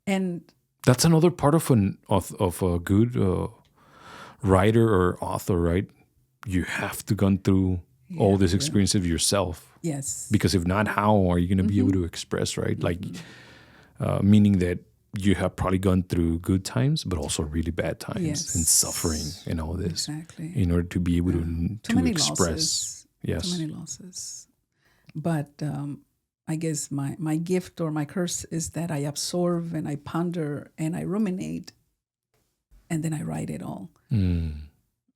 And that's another part of a good writer or author, right? You have to go through all this experience of yourself. Yes. Because if not, how are you going to be able to express, right? Like, meaning that you have probably gone through good times, but also really bad times and suffering and all this. Exactly. In order to be able to express. Losses. Yes. Too many losses. But I guess my gift or my curse is that I absorb and I ponder and I ruminate, and then I write it all.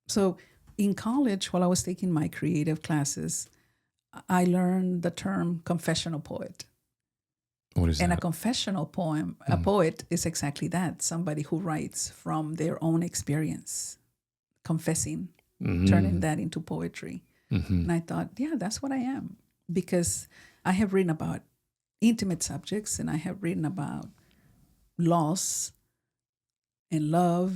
So in college, while I was taking my creative classes, I learned the term confessional poet. What is that? And a confessional poem, a poet is exactly that, somebody who writes from their own experience, confessing, turning that into poetry. And I thought, yeah, that's what I am. Because I have written about intimate subjects, and I have written about loss and love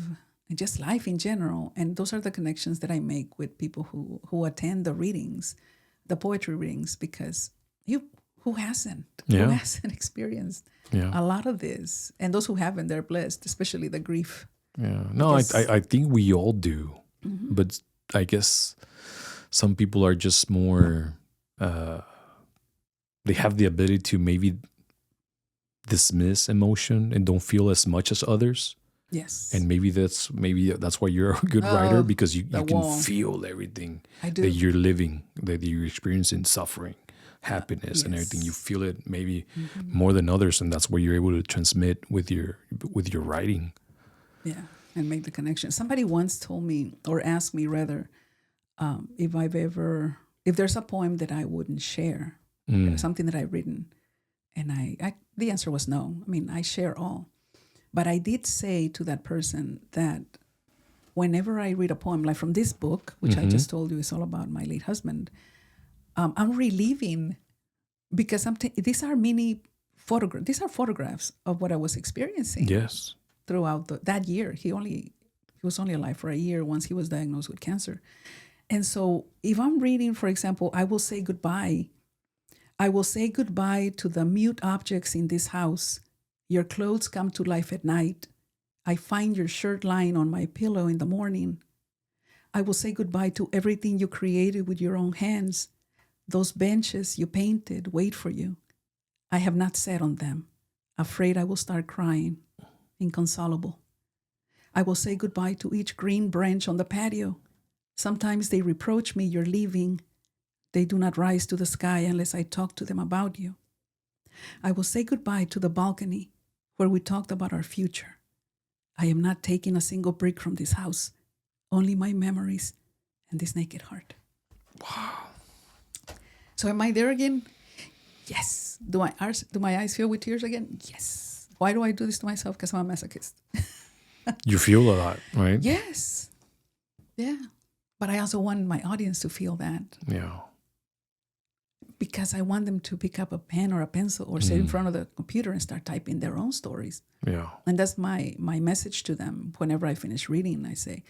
and just life in general. And those are the connections that I make with people who attend the readings, the poetry readings, because who hasn't experienced a lot of this? And those who haven't, they're blessed, especially the grief. Yeah. No, I think we all do. But I guess some people are just more, they have the ability to maybe dismiss emotion and don't feel as much as others. Yes. And maybe that's why you're a good writer, because you can wall. feel everything that you're living, that you're experiencing, suffering, happiness, and everything. You feel it maybe more than others, and that's what you're able to transmit with your writing. Yeah, and make the connection. Somebody once told me, or asked me rather, if there's a poem that I wouldn't share, something that I've written, and I the answer was no. I mean, I share all. But I did say to that person that whenever I read a poem, like from this book, which I just told you is all about my late husband, I'm reliving, because these are these are photographs of what I was experiencing. Yes. Throughout that year. He was only alive for a year once he was diagnosed with cancer. And so if I'm reading, for example, I will say goodbye to the mute objects in this house. Your clothes come to life at night. I find your shirt lying on my pillow in the morning. I will say goodbye to everything you created with your own hands. Those benches you painted wait for you. I have not sat on them, afraid I will start crying, inconsolable. I will say goodbye to each green branch on the patio. Sometimes they reproach me you're leaving. They do not rise to the sky unless I talk to them about you. I will say goodbye to the balcony where we talked about our future. I am not taking a single brick from this house, only my memories and this naked heart. Wow. So am I there again? Yes. Do my eyes fill with tears again? Yes. Why do I do this to myself? Because I'm a masochist. You feel a lot, right? Yes. Yeah. But I also want my audience to feel that. Yeah. Because I want them to pick up a pen or a pencil or sit in front of the computer and start typing their own stories. Yeah. And that's my message to them. Whenever I finish reading, I say,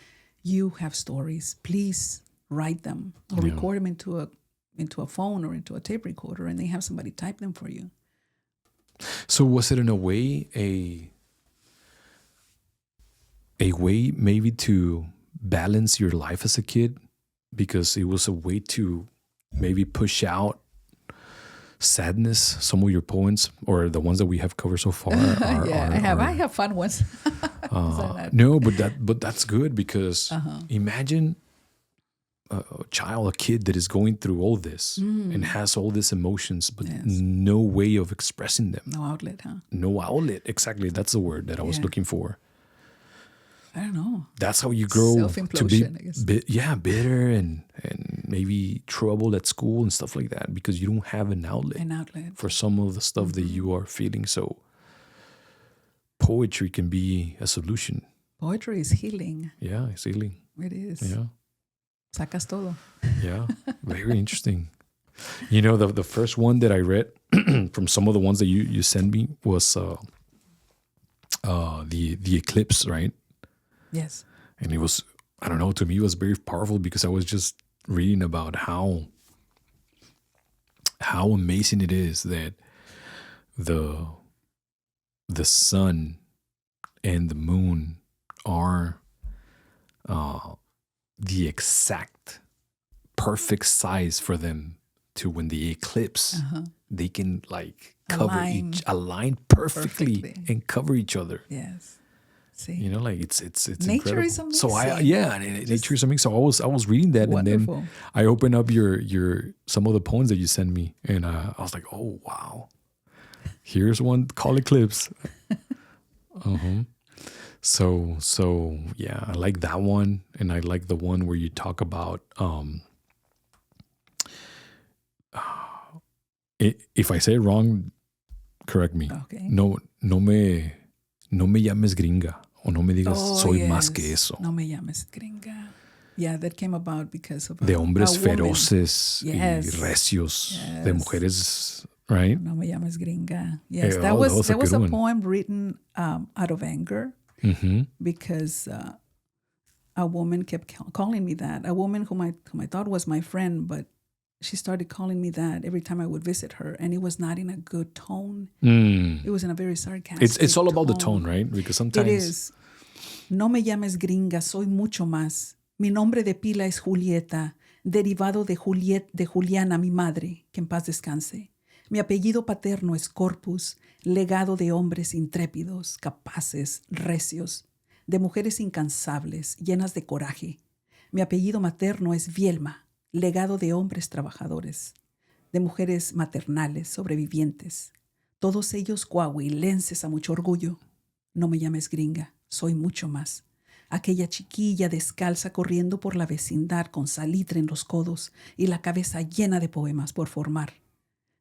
you have stories. Please write them or record them into a phone or into a tape recorder, and they have somebody type them for you. So was it in a way a way maybe to balance your life as a kid? Because it was a way to maybe push out sadness. Some of your poems, or the ones that we have covered so far, I have fun ones. No, but that's good, because imagine a kid that is going through all this and has all these emotions, but no way of expressing them. No outlet, huh? No outlet. Exactly. That's the word that I was looking for. I don't know. That's how you grow to be I guess. bitter and maybe trouble at school and stuff like that, because you don't have an outlet for some of the stuff that you are feeling. So poetry can be a solution. Poetry is healing. Yeah, it's healing. It is. Yeah. Sacas todo. Yeah, very interesting. You know, the first one that I read from some of the ones that you sent me was the eclipse, right? Yes. And it was, I don't know, to me it was very powerful, because I was just reading about how amazing it is that the sun and the moon are the exact perfect size for them to, when they eclipse, they can like align perfectly and cover each other. Yes. See? You know, like it's nature incredible. is amazing. So nature is amazing. So I was reading that, wonderful. And then I opened up your some of the poems that you sent me, and I was like, oh wow, here's one called Eclipse. So yeah, I like that one, and I like the one where you talk about if I say it wrong, correct me. Okay. No me llames gringa, o no me digas soy más que eso. No me llames gringa. Yeah, that came about because of de hombres feroces y recios, de mujeres, right? No me llames gringa. Yes, that was a poem written out of anger, because a woman kept calling me that. A woman whom I thought was my friend, but she started calling me that every time I would visit her, and it was not in a good tone. It was in a very sarcastic It's all about the tone, right? Because sometimes... It is. No me llames gringa, soy mucho más. Mi nombre de pila es Julieta, derivado de Juliana, mi madre, que en paz descanse. Mi apellido paterno es Corpus, legado de hombres intrépidos, capaces, recios, de mujeres incansables, llenas de coraje. Mi apellido materno es Vielma, legado de hombres trabajadores, de mujeres maternales, sobrevivientes, todos ellos coahuilenses a mucho orgullo. No me llames gringa, soy mucho más. Aquella chiquilla descalza corriendo por la vecindad con salitre en los codos y la cabeza llena de poemas por formar.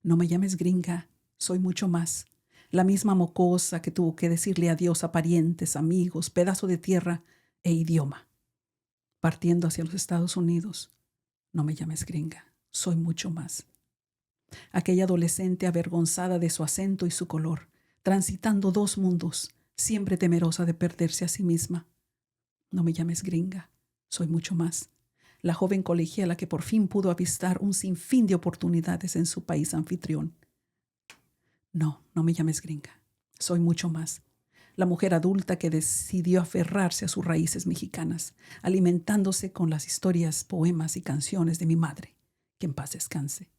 No me llames gringa, soy mucho más. La misma mocosa que tuvo que decirle adiós a parientes, amigos, pedazo de tierra e idioma. Partiendo hacia los Estados Unidos. No me llames gringa, soy mucho más. Aquella adolescente avergonzada de su acento y su color, transitando dos mundos, siempre temerosa de perderse a sí misma. No me llames gringa, soy mucho más. La joven colegiala que por fin pudo avistar un sinfín de oportunidades en su país anfitrión. No, no me llames gringa, soy mucho más. La mujer adulta que decidió aferrarse a sus raíces mexicanas, alimentándose con las historias, poemas y canciones de mi madre, que en paz descanse.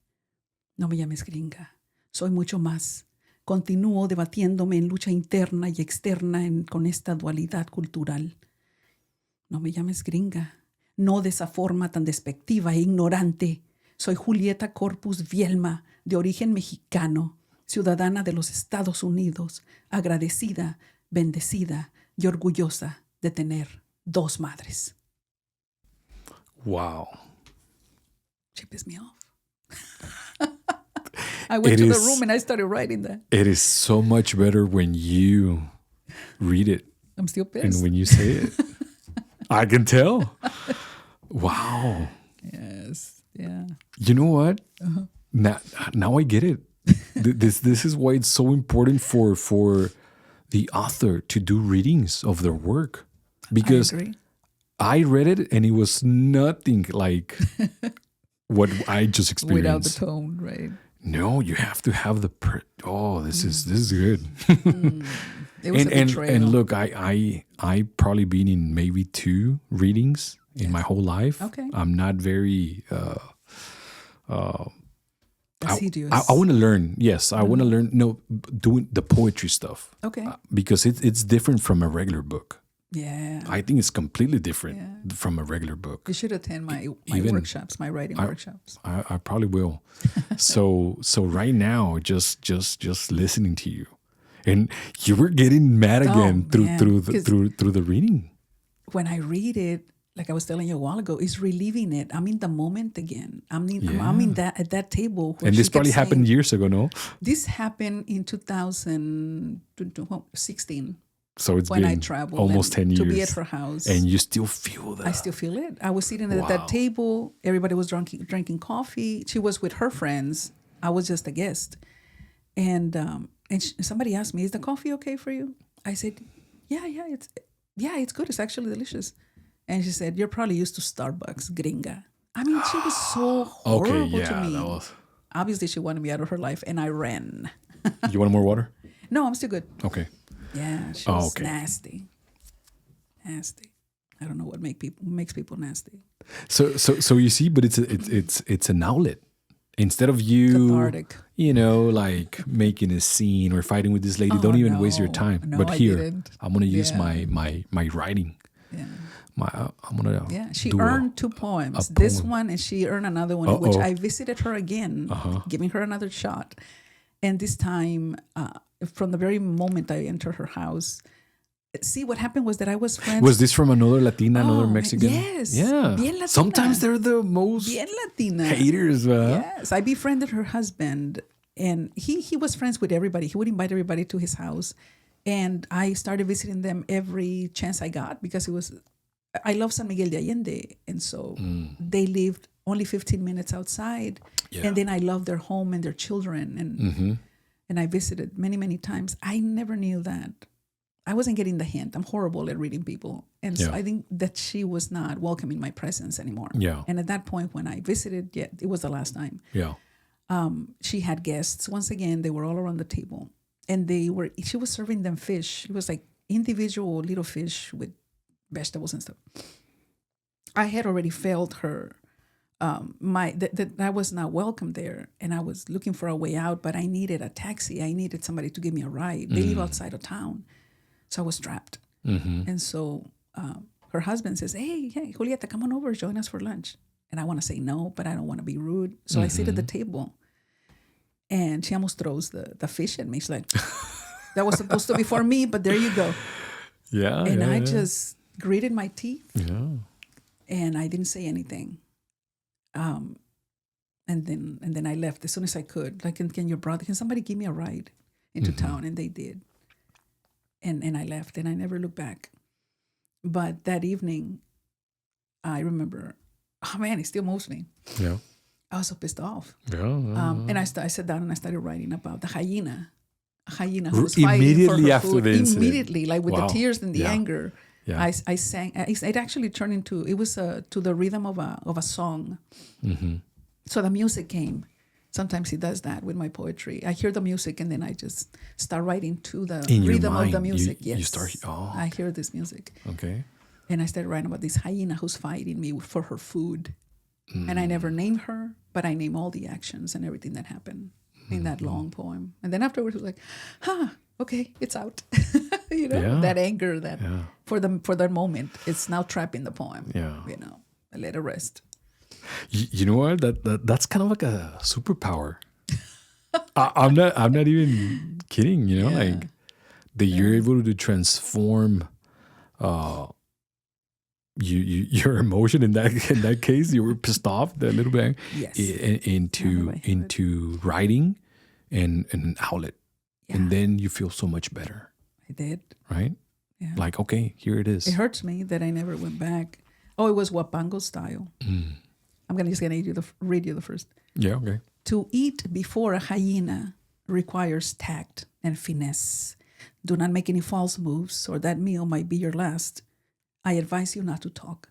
No me llames gringa, soy mucho más. Continúo debatiéndome en lucha interna y externa con esta dualidad cultural. No me llames gringa, no de esa forma tan despectiva e ignorante. Soy Julieta Corpus Vielma, de origen mexicano, ciudadana de los Estados Unidos, agradecida, bendecida y orgullosa de tener dos madres. Wow. She pissed me off. I went to the room and I started writing that. It is so much better when you read it. I'm still pissed. And when you say it. I can tell. Wow. Yes. Yeah. You know what? Uh-huh. Now I get it. This is why it's so important for the author to do readings of their work. Because I read it and it was nothing like what I just experienced. Without the tone, right? No, you have to have the this is good. It was a betrayal. And look, I probably been in maybe 2 readings in my whole life. Okay. I'm not very assiduous. I want to learn. Yes, I want to learn. No, doing the poetry stuff. Okay. Because it's different from a regular book. Yeah. I think it's completely different from a regular book. You should attend my workshops, my writing workshops. I probably will. So right now, just listening to you, and you were getting mad again through the reading. When I read it, like I was telling you a while ago, it's reliving it. I'm in the moment again. I'm in that at that table. And this probably happened years ago, no? This happened in 2016. So it's when been I traveled almost 10 years. To be at her house. And you still feel that. I still feel it. I was sitting at that table. Everybody was drinking coffee. She was with her friends. I was just a guest. And somebody asked me, "Is the coffee okay for you?" I said, yeah, it's good. It's actually delicious. And she said, "You're probably used to Starbucks, gringa." I mean, she was so horrible to me. Obviously, she wanted me out of her life, and I ran. You want more water? No, I'm still good. Okay. Yeah, she was nasty. Nasty. I don't know what makes people nasty. So you see, but it's an outlet. Instead of you, cathartic. Like making a scene or fighting with this lady, don't even waste your time. No, but here, I'm gonna use my writing. Yeah. I'm gonna. Yeah, she earned 2 poems. This one, and she earned another one, which I visited her again, giving her another shot. And this time, from the very moment I entered her house, see, what happened was that I was friends. Was this from another Latina, another Mexican? Yes. Yeah. Bien Latina. Sometimes they're the most Bien Latina. haters. Yes. I befriended her husband, and he was friends with everybody. He would invite everybody to his house. And I started visiting them every chance I got because I love San Miguel de Allende. And so they lived only 15 minutes outside. Yeah. And then I loved their home and their children. And I visited many, many times. I never knew that. I wasn't getting the hint. I'm horrible at reading people. And so I think that she was not welcoming my presence anymore. Yeah. And at that point when I visited, it was the last time. Yeah. She had guests. Once again, they were all around the table. And she was serving them fish. It was like individual little fish with vegetables and stuff. I had already felt her that I was not welcome there, and I was looking for a way out, but I needed a taxi. I needed somebody to give me a ride. They live outside of town, so I was trapped. And so her husband says, hey, Julieta, come on over, join us for lunch. And I want to say no, but I don't want to be rude. So I sit at the table, and she almost throws the fish at me. She's like, that was supposed to be for me, but there you go. Yeah. And I just gritted my teeth. Yeah. And I didn't say anything. And then I left as soon as I could. Like, can somebody give me a ride into town? And they did. And I left, and I never looked back. But that evening, I remember, oh man, it still moves me. Yeah. I was so pissed off. Yeah. And I sat down and I started writing about the hyena. A hyena who was fighting immediately for her after food. the incident. Immediately, like with the tears and the anger. Yeah. I sang. It actually turned into, it was to the rhythm of a song. So the music came. Sometimes he does that with my poetry. I hear the music and then I just start writing to the rhythm of the music. You start. Oh. I hear this music. Okay. And I started writing about this hyena who's fighting me for her food. And I never named her, but I name all the actions and everything that happened in that long poem. And then afterwards, it was like, okay, it's out. That anger, for that moment, it's now trapped in the poem. Yeah. I let it rest. You know what? That's kind of like a superpower. I'm not even kidding. Like that you're able to transform your emotion in that case. You were pissed off a little bit. Yes. Into writing and an outlet, and then you feel so much better. I did. Right. Yeah. Like, okay, here it is. It hurts me that I never went back. Oh, it was Wapango style. I'm just gonna read you the first. Yeah. Okay. To eat before a hyena requires tact and finesse. Do not make any false moves, or that meal might be your last. I advise you not to talk,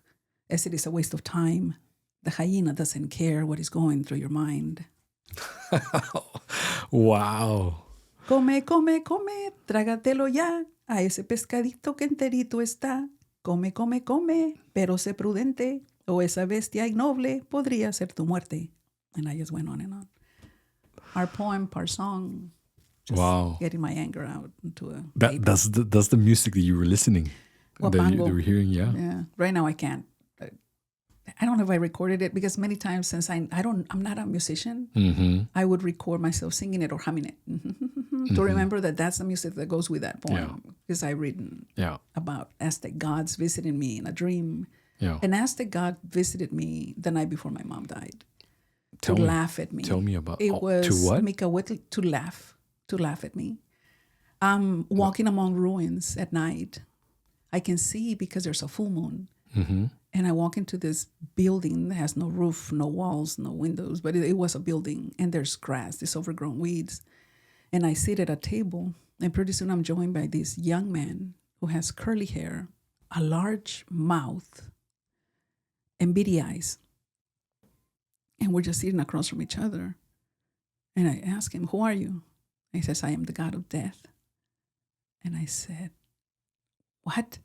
as it is a waste of time. The hyena doesn't care what is going through your mind. Wow. Come, come, come, trágatelo ya, a ese pescadito que enterito está. Come, come, come, pero sé prudente, o esa bestia ignoble podría ser tu muerte. And I just went on and on. Our poem, our song, just getting my anger out into a that's the music that you were listening. That you were hearing, yeah. Right now I can't. I don't know if I recorded it because many times since I'm not a musician, I would record myself singing it or humming it to remember that that's the music that goes with that poem. Because I've written about Aztec gods visiting me in a dream. Yeah. An Aztec god visited me the night before my mom died to laugh at me. Tell me about it. Was to what? Mikahuitl, to laugh at me. I'm walking among ruins at night. I can see because there's a full moon. And I walk into this building that has no roof, no walls, no windows, but it was a building, and there's grass, there's overgrown weeds. And I sit at a table, and pretty soon I'm joined by this young man who has curly hair, a large mouth, and beady eyes. And we're just sitting across from each other. And I ask him, who are you? And he says, I am the god of death. And I said, what?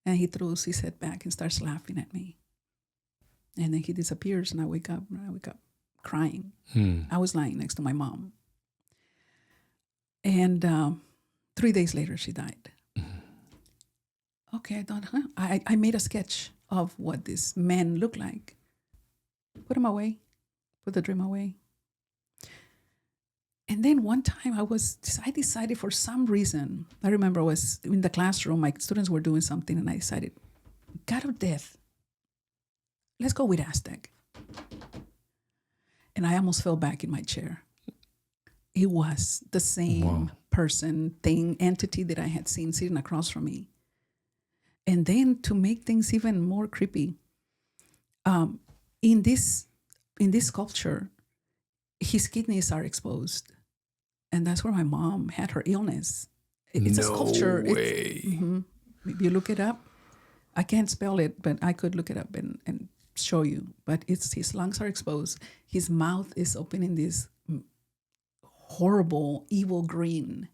And he throws his head back and starts laughing at me. And then he disappears, and I wake up crying. I was lying next to my mom. And 3 days later, she died. Okay, I thought, I made a sketch of what this man looked like. Put him away. Put the dream away. And then one time I decided for some reason, I remember I was in the classroom, my students were doing something, and I decided, God of death, let's go with Aztec. And I almost fell back in my chair. It was the same person, thing, entity that I had seen sitting across from me. And then to make things even more creepy, in this sculpture, his kidneys are exposed. And that's where my mom had her illness. It's a sculpture. No way. If you look it up, I can't spell it, but I could look it up and show you. But his lungs are exposed. His mouth is open in this horrible, evil green.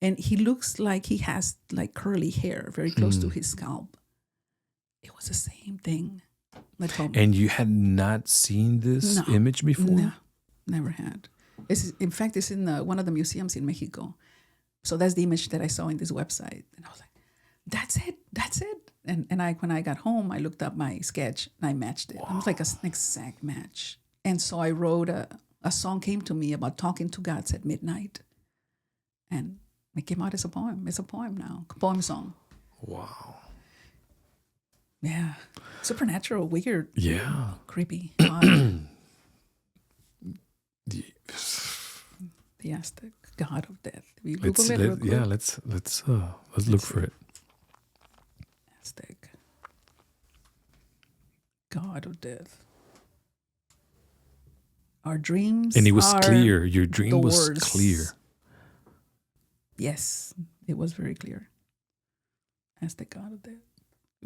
And he looks like he has like curly hair very close to his scalp. It was the same thing. that told me. And you had not seen this image before? No, never had. In fact, it's in one of the museums in Mexico. So that's the image that I saw in this website. And I was like, that's it. And when I got home, I looked up my sketch and I matched it. Wow. It was like an exact match. And so I wrote a song came to me about talking to gods at midnight. And it came out as a poem. It's a poem now, a poem song. Wow. Yeah. Supernatural, weird. Yeah. Creepy. The Aztec god of death. If you Google it real quick. Yeah, let's look for it. Aztec god of death. Our dreams. And it was clear. Your dream was doors. Clear. Yes, it was very clear. Aztec god of death.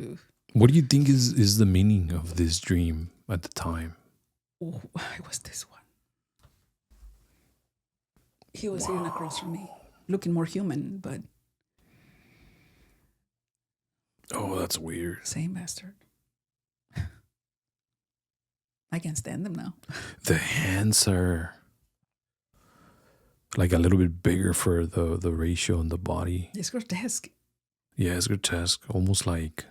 Oof. What do you think is the meaning of this dream at the time? Oh, it was this one. He was sitting across from me, looking more human, but... Oh, that's weird. Same bastard. I can't stand them now. The hands are like a little bit bigger for the ratio on the body. It's grotesque. Yeah, it's grotesque. Almost like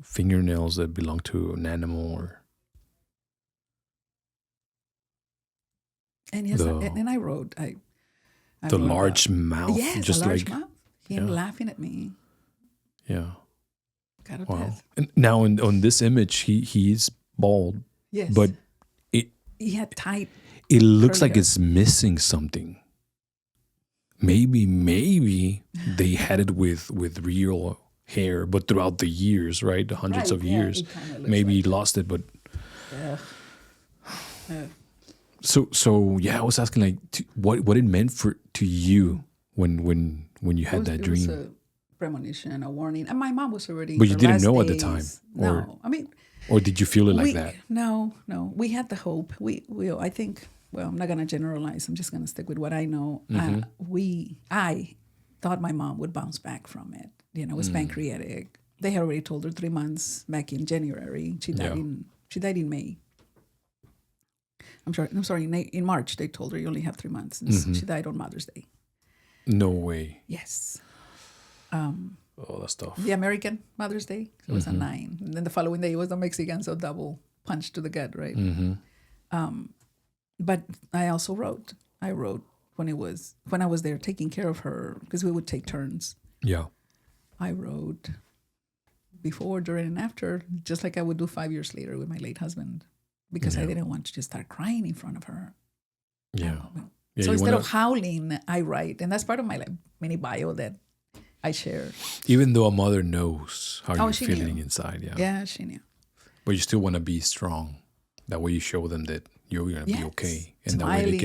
fingernails that belong to an animal. Or and yes, and I wrote... I the wrote large mouth. Yes, just a large like, mouth. Him laughing at me. Yeah. God of Wow. death. And now on this image, he is bald. Yes. But he had tight. It looks curly like hair. it's missing something. Maybe they had it with real hair, but throughout the years, right? The hundreds of years. Maybe he lost it, but So yeah, I was asking like what it meant to you when you had that dream. It was a premonition, a warning. And my mom was already. But you didn't know at the time. No, I mean. Or did you feel it like that? No. We had the hope. I think. Well, I'm not gonna generalize. I'm just gonna stick with what I know. Mm-hmm. I thought my mom would bounce back from it. You know, it was pancreatic. They had already told her 3 months back in January. She died in May. I'm sorry. In March, they told her you only have 3 months. And she died on Mother's Day. No way. Yes. Oh, that's tough. The American Mother's Day. So it was a 9. And then the following day, it was the Mexican, so double punch to the gut, right? Mm-hmm. But I also wrote. I wrote when I was there taking care of her, because we would take turns. Yeah. I wrote before, during, and after, just like I would do 5 years later with my late husband. Because I didn't want to just start crying in front of her. Yeah. So instead of howling, I write. And that's part of my mini bio that I share. Even though a mother knows how you're feeling inside. Yeah. Yeah, she knew. But you still want to be strong. That way you show them that you're going to be okay. And that way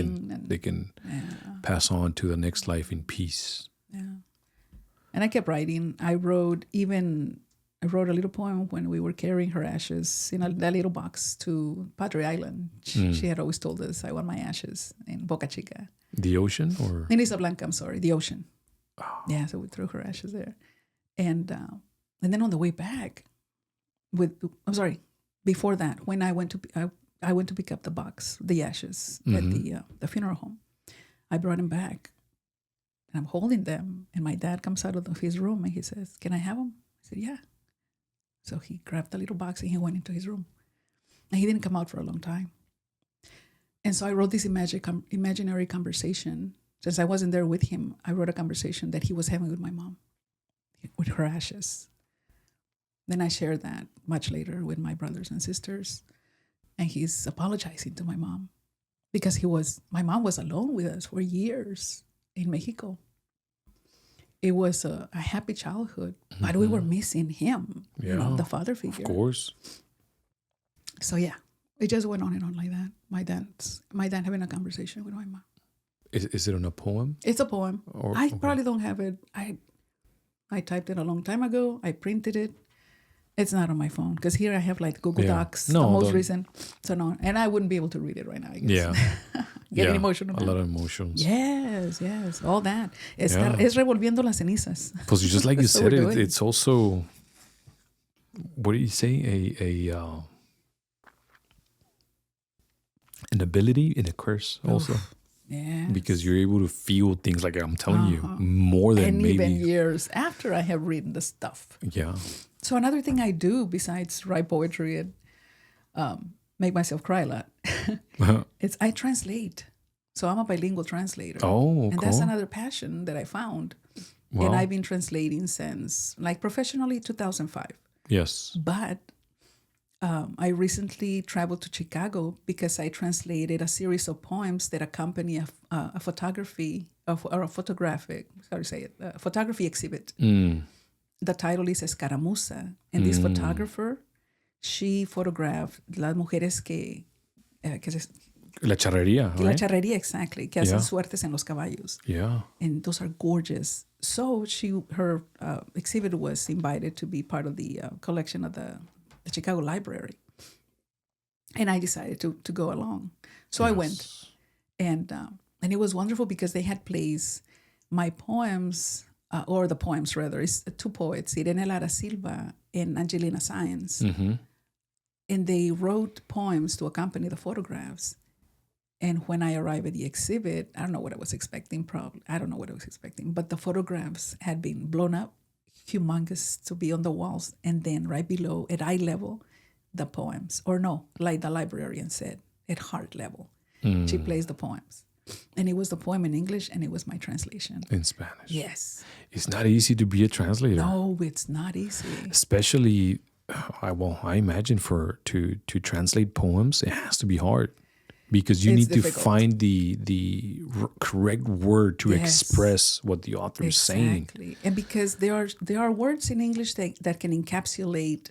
they can pass on to the next life in peace. Yeah. And I kept writing. I wrote a little poem when we were carrying her ashes in that little box to Padre Island. She had always told us, I want my ashes in Boca Chica. The ocean? Or In Isla Blanca, I'm sorry, the ocean. Oh. Yeah, so we threw her ashes there. And then on the way back, before that, when I went to pick up the box, the ashes at the funeral home, I brought them back. And I'm holding them, and my dad comes out of his room and he says, "Can I have them?" I said, "Yeah." So he grabbed the little box and he went into his room. And he didn't come out for a long time. And so I wrote this imaginary conversation. Since I wasn't there with him, I wrote a conversation that he was having with my mom, with her ashes. Then I shared that much later with my brothers and sisters. And he's apologizing to my mom because my mom was alone with us for years in Mexico. It was a happy childhood, but we were missing him, the father figure. Of course. So yeah, it just went on and on like that. My dad having a conversation with my mom. Is it on a poem? It's a poem. I probably don't have it. I typed it a long time ago. I printed it. It's not on my phone because here I have like Google Docs, the most recent. So no, and I wouldn't be able to read it right now, I guess. Yeah. Getting emotional. A lot of emotions. Yes, all that. Es revolviendo las cenizas. Pues just like you said, it's also what do you say? An ability in a curse also. Yeah. Because you're able to feel things like I'm telling you more than and maybe even years after I have written the stuff. Yeah. So another thing I do besides write poetry and make myself cry a lot, it's I translate. So I'm a bilingual translator. Oh, and cool. that's another passion that I found. Wow. And I've been translating since, like, professionally, 2005. Yes. But I recently traveled to Chicago because I translated a series of poems that accompany a photography or a photographic, photography exhibit. The title is Escaramuza, and this photographer, she photographed las mujeres que La charrería, right? La charrería, exactly, que hacen suertes en los caballos. Yeah. And those are gorgeous. So her exhibit was invited to be part of the collection of the Chicago Library. And I decided to go along. So I went. And it was wonderful because they had placed my poems, or the poems rather, is two poets, Irene Lara Silva and Angelina Sáenz. Mm-hmm. And they wrote poems to accompany the photographs. And when I arrived at the exhibit, I don't know what I was expecting, but the photographs had been blown up, humongous to be on the walls, and then right below, at eye level, the poems. Or no, like the librarian said, at heart level. She placed the poems. And it was the poem in English, and it was my translation. In Spanish. Yes. It's not easy to be a translator. No, it's not easy. Especially, I imagine to translate poems, it has to be hard. Because you need to find the correct word to express what the author is saying. Exactly. And because there are words in English that can encapsulate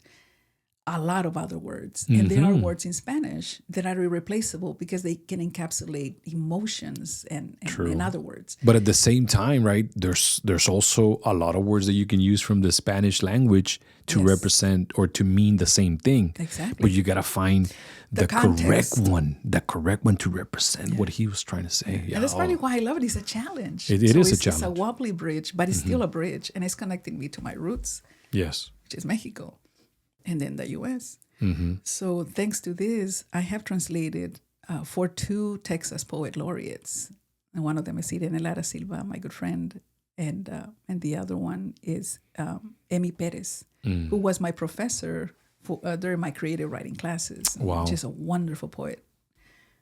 a lot of other words. And there are words in Spanish that are irreplaceable because they can encapsulate emotions and other words. But at the same time, right, there's also a lot of words that you can use from the Spanish language to represent or to mean the same thing. Exactly. But you got to find the correct one to represent what he was trying to say. And that's probably why I love it. It's a challenge. It is a challenge. It's a wobbly bridge, but it's still a bridge, and it's connecting me to my roots. Yes. Which is Mexico, and then the U.S. So thanks to this, I have translated for 2 Texas Poet Laureates. And one of them is Irene Lara Silva, my good friend, and the other one is Emi Perez, who was my professor during my creative writing classes. Wow. She's a wonderful poet.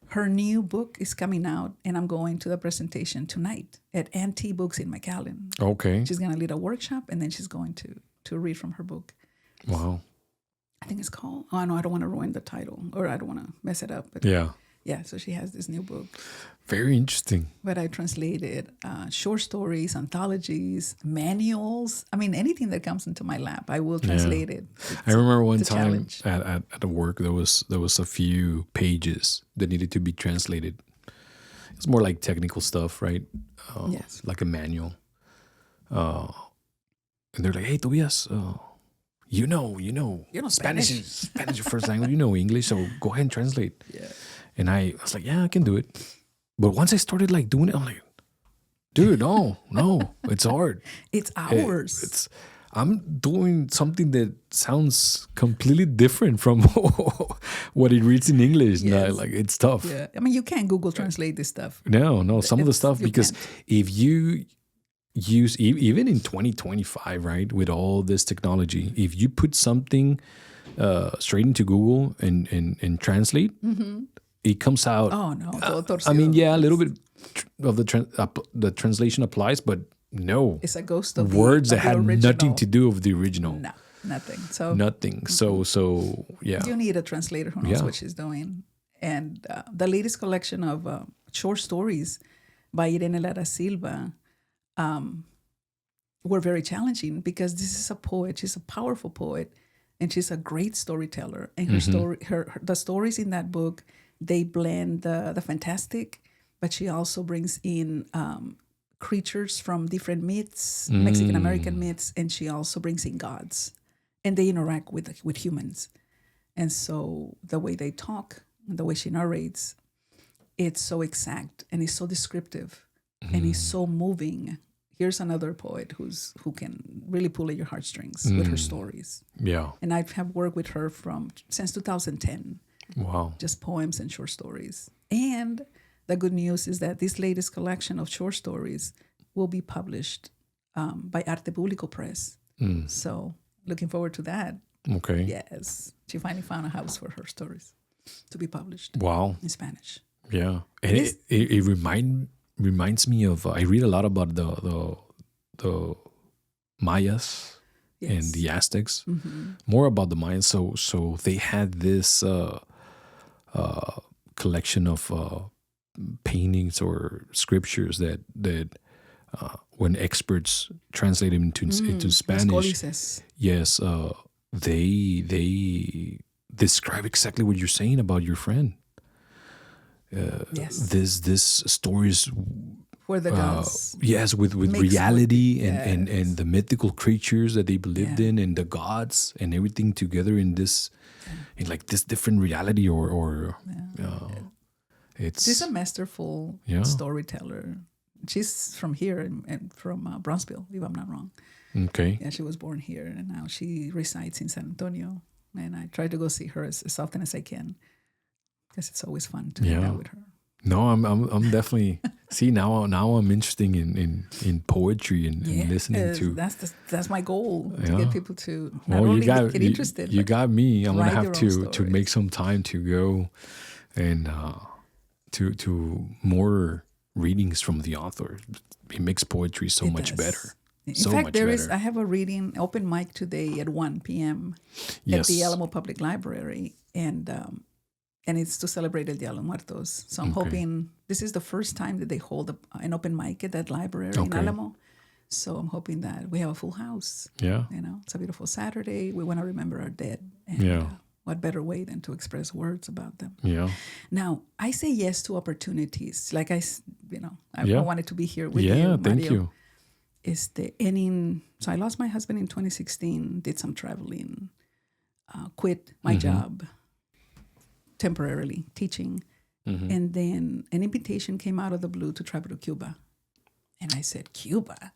Her new book is coming out, and I'm going to the presentation tonight at Anti Books in McAllen. Okay. She's going to lead a workshop, and then she's going to read from her book. Wow. I think it's called, I don't want to ruin the title, or I don't want to mess it up. But yeah, so she has this new book. Very interesting. But I translated short stories, anthologies, manuals. I mean, anything that comes into my lap, I will translate it. I remember one time at work, there was a few pages that needed to be translated. It's more like technical stuff, right? Yes. Like a manual. And they're like, "Hey, Tobias, you know Spanish is your first language. You know English, so go ahead and translate." Yeah. And I was like, "Yeah, I can do it." But once I started like doing it, I'm like, "Dude, no, it's hard. It's hours. I'm doing something that sounds completely different from what it reads in English. Yes. No, like it's tough." Yeah. I mean, you can't Google translate this stuff. No, some of the stuff, because can't. if you use, even in 2025, right, with all this technology, if you put something straight into Google and translate, it comes out. Oh no! I mean, yeah, a little bit of the translation applies, but no, it's a ghost of words that had nothing to do with the original. No, nothing. So nothing. So yeah, you need a translator who knows what she's doing. And the latest collection of short stories by Irene Lara Silva were very challenging because this is a poet. She's a powerful poet, and she's a great storyteller. And the stories in that book, they blend the fantastic, but she also brings in creatures from different myths, Mexican American myths, and she also brings in gods, and they interact with humans. And so the way they talk, the way she narrates, it's so exact and it's so descriptive and it's so moving. here's another poet who can really pull at your heartstrings with her stories. Yeah. And I have worked with her since 2010. Wow. Just poems and short stories. And the good news is that this latest collection of short stories will be published by Arte Público Press. So looking forward to that. Okay. Yes. She finally found a house for her stories to be published. Wow. In Spanish. Yeah. And it reminds me of, I read a lot about the Mayas and the Aztecs. More about the Mayas. So they had this collection of paintings or scriptures that when experts translate them into Spanish, yes, they describe exactly what you're saying about your friend. This stories for the gods. Yes, with reality and the mythical creatures that they believed in, and the gods and everything together in this in like this different reality or she's a masterful storyteller. She's from here and from Bronzeville, if I'm not wrong. Okay. Yeah, she was born here, and now she resides in San Antonio. And I try to go see her as often as I can, because it's always fun to hang out with her. No, I'm definitely see now I'm interested in poetry and listening to. That's my goal, to get people to not only get interested. You got me. I'm gonna have to make some time to go and to more readings from the author. It makes poetry so much better. In fact, I have a reading open mic today at 1 p.m. at the Alamo Public Library, and it's to celebrate El Dia de los Muertos. So I'm hoping this is the first time that they hold an open mic at that library in Alamo. So I'm hoping that we have a full house. Yeah, it's a beautiful Saturday. We want to remember our dead. And, what better way than to express words about them? Yeah. Now, I say yes to opportunities. Like I wanted to be here with you, Mario. Thank you. So I lost my husband in 2016, did some traveling, quit my job temporarily, teaching. And then an invitation came out of the blue to travel to Cuba. And I said, Cuba?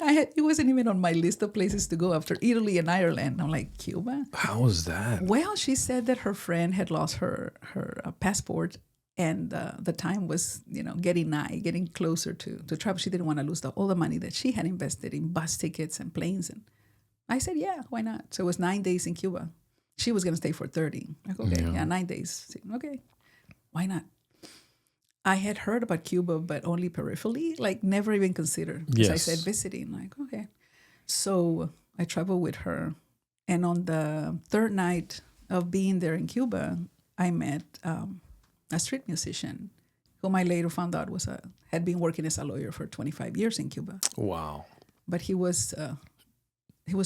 It wasn't even on my list of places to go after Italy and Ireland. I'm like, Cuba? How was that? Well, she said that her friend had lost her passport, and the time was, getting closer to travel. She didn't want to lose all the money that she had invested in bus tickets and planes. And I said, yeah, why not? So it was 9 days in Cuba. She was going to stay for 30. Like, okay, 9 days. Okay, why not? I had heard about Cuba, but only peripherally, like never even considered. Because I said visiting, like, okay. So I traveled with her. And on the third night of being there in Cuba, I met a street musician whom I later found out had been working as a lawyer for 25 years in Cuba. Wow. But he was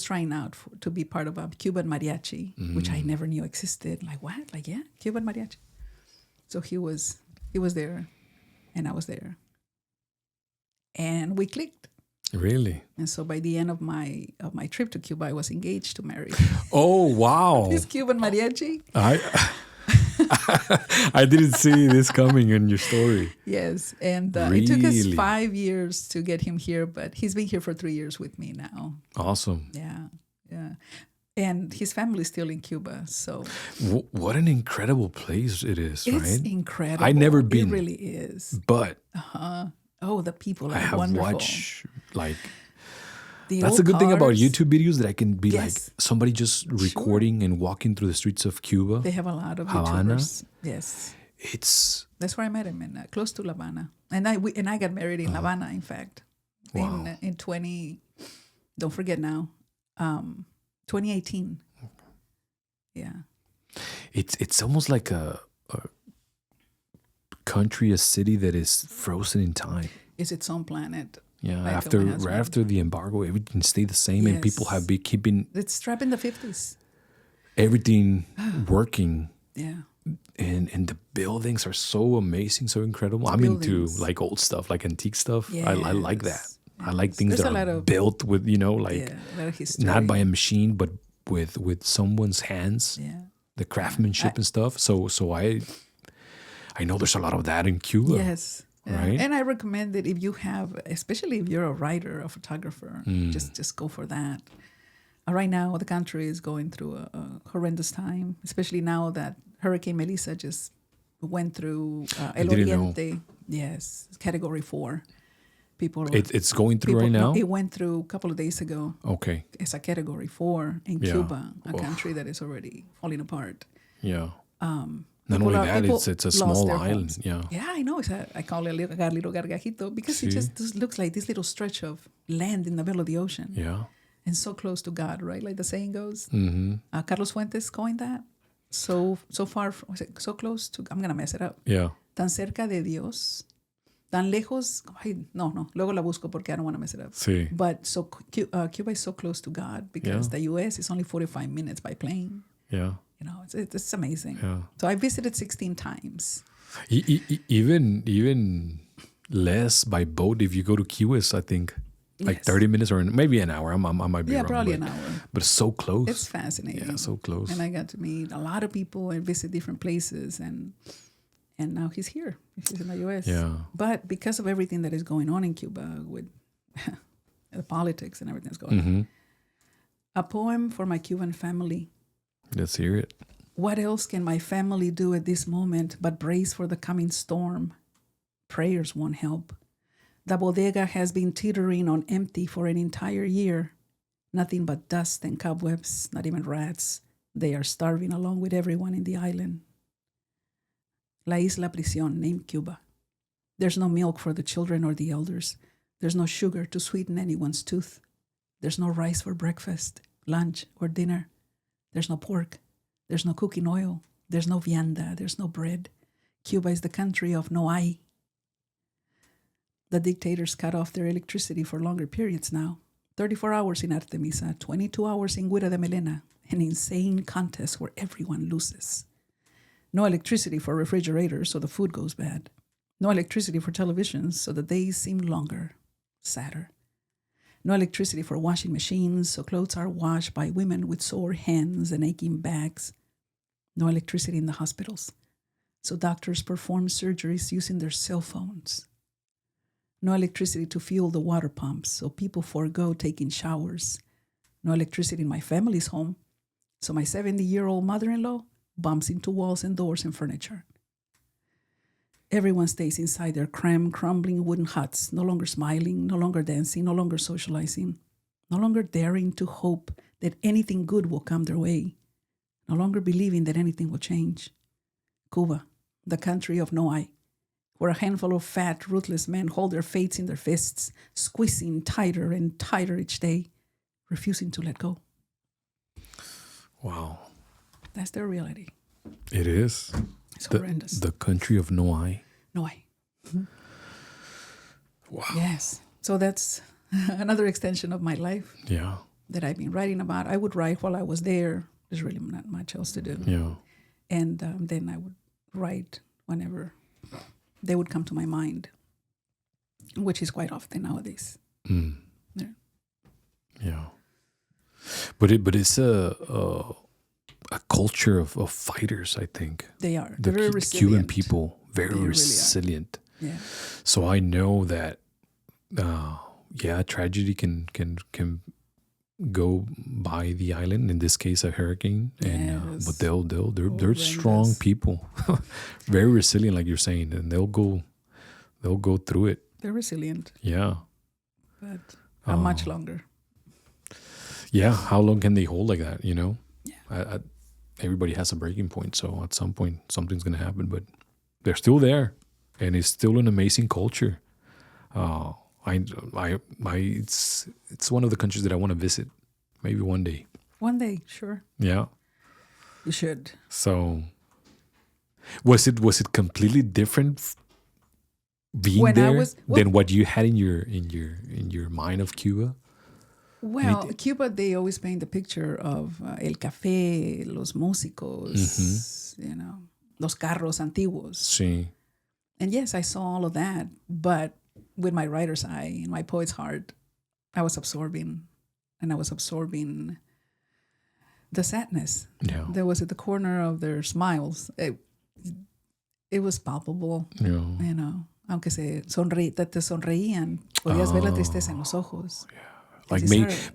trying out to be part of a Cuban mariachi, which I never knew existed. Like, what? Like, yeah, Cuban mariachi. So he was there, and I was there, and we clicked. Really? And so by the end of my trip to Cuba, I was engaged to marry. Oh, wow! This Cuban mariachi. I didn't see this coming in your story. Yes, and it took us 5 years to get him here, but he's been here for 3 years with me now. Awesome. Yeah. And his family is still in Cuba, so... What an incredible place it is, right? It's incredible. I've never been. It really is. But... Oh, the people are I have wonderful. Watched, that's a good thing about YouTube videos, that I can be like somebody just recording and walking through the streets of Cuba. They have a lot of Havana. YouTubers. Yes. That's where I met him, close to La Habana. And I got married in La Habana, in fact. Wow. In 20... Don't forget now. 2018. Yeah. It's almost like a country, a city that is frozen in time. It's its own planet. Yeah, right after the embargo, everything stayed the same, and people have been keeping... It's trapped in the 50s. Everything working. Yeah. And the buildings are so amazing, so incredible. I'm into like old stuff, like antique stuff. Yes. I like that. Yes. I like things that are built with, a lot of history. Not by a machine, but with someone's hands. Yeah. The craftsmanship and stuff. So I know there's a lot of that in Cuba. Yes. right? And I recommend that if you have, especially if you're a writer, a photographer, just go for that. Right now, the country is going through a horrendous time, especially now that Hurricane Melissa just went through El Oriente. Yes, Category 4. It's going through right now? No, it went through a couple of days ago. Okay. It's a Category 4 in Cuba, a country that is already falling apart. Yeah. Not only that, it's a small island. Homes. Yeah. Yeah, I know. I call it a little gargajito because it just looks like this little stretch of land in the middle of the ocean. Yeah. And so close to God, right? Like the saying goes. Mm-hmm. Carlos Fuentes coined that. So far, so close to, I'm going to mess it up. Yeah. Tan cerca de Dios, tan lejos. No. Luego la busco porque I don't want to mess it up. Sí. But so Cuba is so close to God because the U.S. is only 45 minutes by plane. Yeah. You know, it's amazing. Yeah. So I visited 16 times. Even less by boat if you go to Key West, I think. Like 30 minutes or maybe an hour. I might be wrong. Yeah, probably an hour. But it's so close. It's fascinating. Yeah, so close. And I got to meet a lot of people and visit different places. And now he's here. He's in the U.S. Yeah. But because of everything that is going on in Cuba with the politics and everything that's going on, a poem for my Cuban family. Let's hear it. What else can my family do at this moment but brace for the coming storm? Prayers won't help. The bodega has been teetering on empty for an entire year. Nothing but dust and cobwebs, not even rats. They are starving along with everyone in the island. La Isla Prisión, named Cuba. There's no milk for the children or the elders. There's no sugar to sweeten anyone's tooth. There's no rice for breakfast, lunch, or dinner. There's no pork. There's no cooking oil. There's no vianda. There's no bread. Cuba is the country of no hay. The dictators cut off their electricity for longer periods now. 34 hours in Artemisa, 22 hours in Guira de Melena, an insane contest where everyone loses. No electricity for refrigerators, so the food goes bad. No electricity for televisions, so the days seem longer, sadder. No electricity for washing machines, so clothes are washed by women with sore hands and aching backs. No electricity in the hospitals, so doctors perform surgeries using their cell phones. No electricity to fuel the water pumps, so people forego taking showers. No electricity in my family's home, so my 70-year-old mother-in-law bumps into walls and doors and furniture. Everyone stays inside their cramped, crumbling wooden huts, no longer smiling, no longer dancing, no longer socializing, no longer daring to hope that anything good will come their way, no longer believing that anything will change. Cuba, the country of no eye, where a handful of fat, ruthless men hold their fates in their fists, squeezing tighter and tighter each day, refusing to let go. Wow. That's their reality. It is. It's horrendous. The country of no eye. No eye. Mm-hmm. Wow. Yes. So that's another extension of my life. Yeah. That I've been writing about. I would write while I was there. There's really not much else to do. Yeah. And then I would write whenever they would come to my mind, which is quite often nowadays. Mm. Yeah. Yeah. But it's a culture of fighters, I think. They are. They're very resilient. Cuban people, very resilient. Really yeah. So I know that, tragedy can go by the island. In this case, a hurricane, and but they're strong people, very resilient, like you're saying, and they'll go through it. They're resilient. Yeah, but much longer. Yeah, how long can they hold like that? You know, yeah. Everybody has a breaking point, so at some point something's gonna happen. But they're still there, and it's still an amazing culture. It's one of the countries that I want to visit, maybe one day. One day, sure. Yeah, you should. So, was it completely different being when there than what you had in your mind of Cuba? Well, Cuba, they always paint the picture of el café, los músicos, you know, los carros antiguos. Sí. And yes, I saw all of that, but with my writer's eye and my poet's heart, I was absorbing the sadness. Yeah. That was at the corner of their smiles. It was palpable. Yeah. You know, aunque te sonreían, podías ver la tristeza en los ojos. Like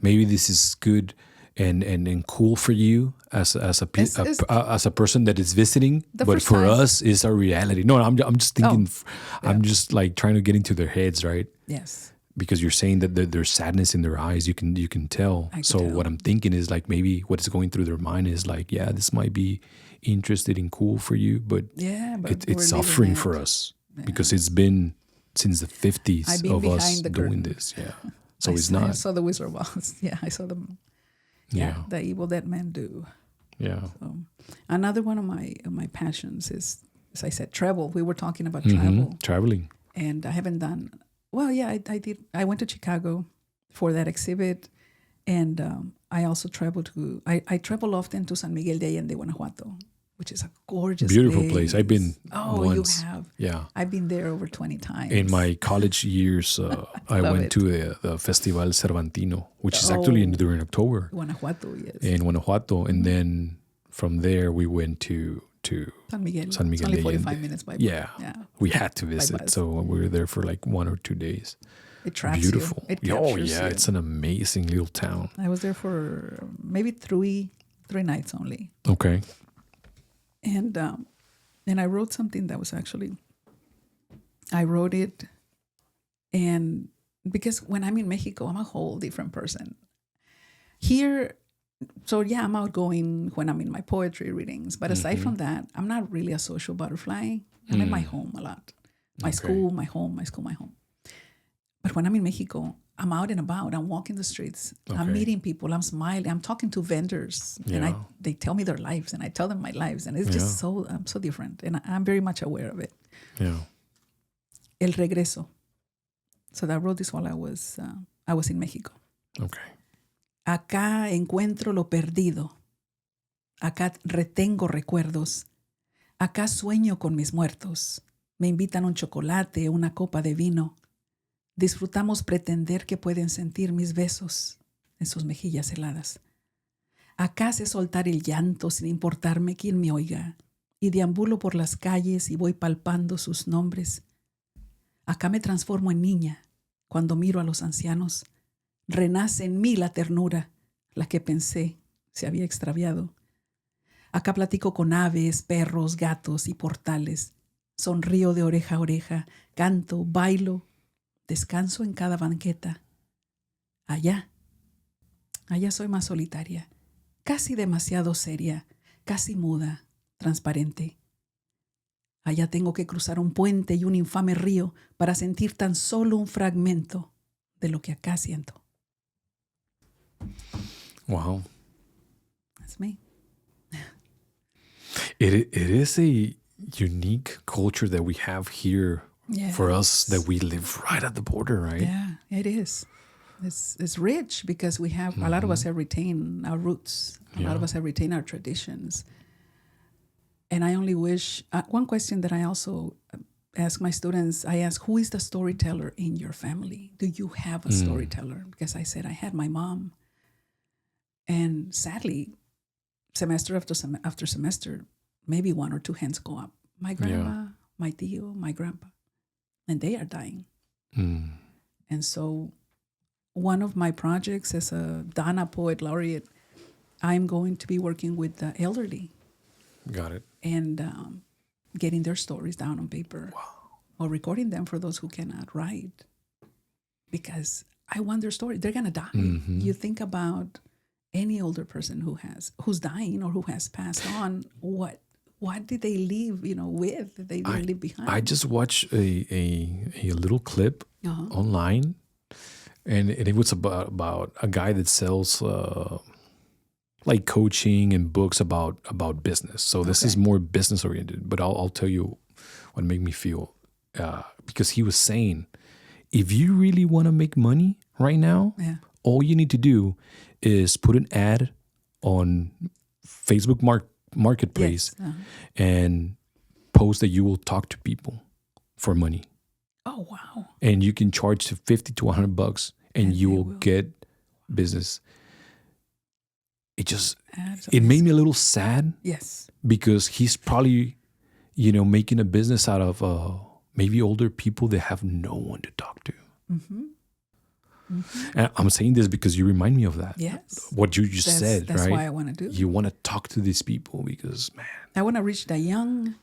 maybe this is good and cool for you as a person that is visiting, but for us, it's a reality. No, I'm just thinking. I'm just like trying to get into their heads, right? Yes. Because you're saying that there's sadness in their eyes. You can tell. What I'm thinking is like maybe what is going through their mind is like, yeah, this might be interested and cool for you, but it's suffering for us because it's been since the 50s of us doing this. Yeah. So it's not. I saw the Wizard of Oz. Yeah, I saw them. Yeah, the evil that men do. Yeah. So, another one of my passions is, as I said, travel. We were talking about traveling. And I haven't done. Well, yeah, I did. I went to Chicago for that exhibit, and I also traveled to. I travel often to San Miguel de Allende, Guanajuato, which is a gorgeous, beautiful place. I've been. Once. You have. Yeah, I've been there over 20 times. In my college years, I went to the Festival Cervantino, which is actually during October. Guanajuato, yes. In Guanajuato, and then from there we went to San Miguel. San Miguel. It's only 45 minutes by bus. Yeah, we had to visit, so we were there for like 1 or 2 days. It traps beautiful. You. It captures you. It's an amazing little town. I was there for maybe three nights only. Okay. And I wrote something that was actually, I wrote it, and because when I'm in Mexico, I'm a whole different person. Here, so yeah, I'm outgoing when I'm in my poetry readings, but aside from that, I'm not really a social butterfly. I'm at my home a lot. My school, my home, my school, my home. But when I'm in Mexico, I'm out and about. I'm walking the streets. Okay. I'm meeting people. I'm smiling. I'm talking to vendors, and they tell me their lives, and I tell them my lives, and it's just I'm so different, and I'm very much aware of it. Yeah. El regreso. So I wrote this while I was in Mexico. Okay. Acá encuentro lo perdido. Acá retengo recuerdos. Acá sueño con mis muertos. Me invitan un chocolate, una copa de vino. Disfrutamos pretender que pueden sentir mis besos en sus mejillas heladas. Acá sé soltar el llanto sin importarme quién me oiga, y deambulo por las calles y voy palpando sus nombres. Acá me transformo en niña cuando miro a los ancianos. Renace en mí la ternura, la que pensé se había extraviado. Acá platico con aves, perros, gatos y portales. Sonrío de oreja a oreja, canto, bailo, descanso en cada banqueta. Allá soy más solitaria, casi demasiado seria, casi muda, transparente. Allá tengo que cruzar un puente y un infame río para sentir tan solo un fragmento de lo que acá siento. Wow. That's me. It is a unique culture that we have here. Yes. For us, that we live right at the border, right? Yeah, it is. It's rich because we have a lot of us have retained our roots. A lot of us have retained our traditions. And I only wish one question that I also ask my students. I ask, who is the storyteller in your family? Do you have a storyteller? Because I said I had my mom, and sadly, semester after semester, maybe 1 or 2 hands go up. My grandma, my tío, my grandpa. And they are dying. And so one of my projects as a Donna Poet Laureate, I'm going to be working with the elderly. Got it. And getting their stories down on paper. Wow. Or recording them for those who cannot write. Because I want their story. They're going to die. Mm-hmm. You think about any older person who's dying or who has passed on, what did they leave, with? They didn't leave behind. I just watched a little clip online, and it was about a guy that sells like coaching and books about business. So this is more business oriented. But I'll tell you what made me feel, because he was saying, if you really want to make money right now, all you need to do is put an ad on Facebook Marketplace and post that you will talk to people for money. Oh, wow. And you can charge $50 to $100 and you will get business. It made me a little sad. Yes. Because he's probably, making a business out of maybe older people that have no one to talk to. And I'm saying this because you remind me of that. Yes. What you just said, that's right? That's why I want to do. You want to talk to these people because, man. I want to reach the young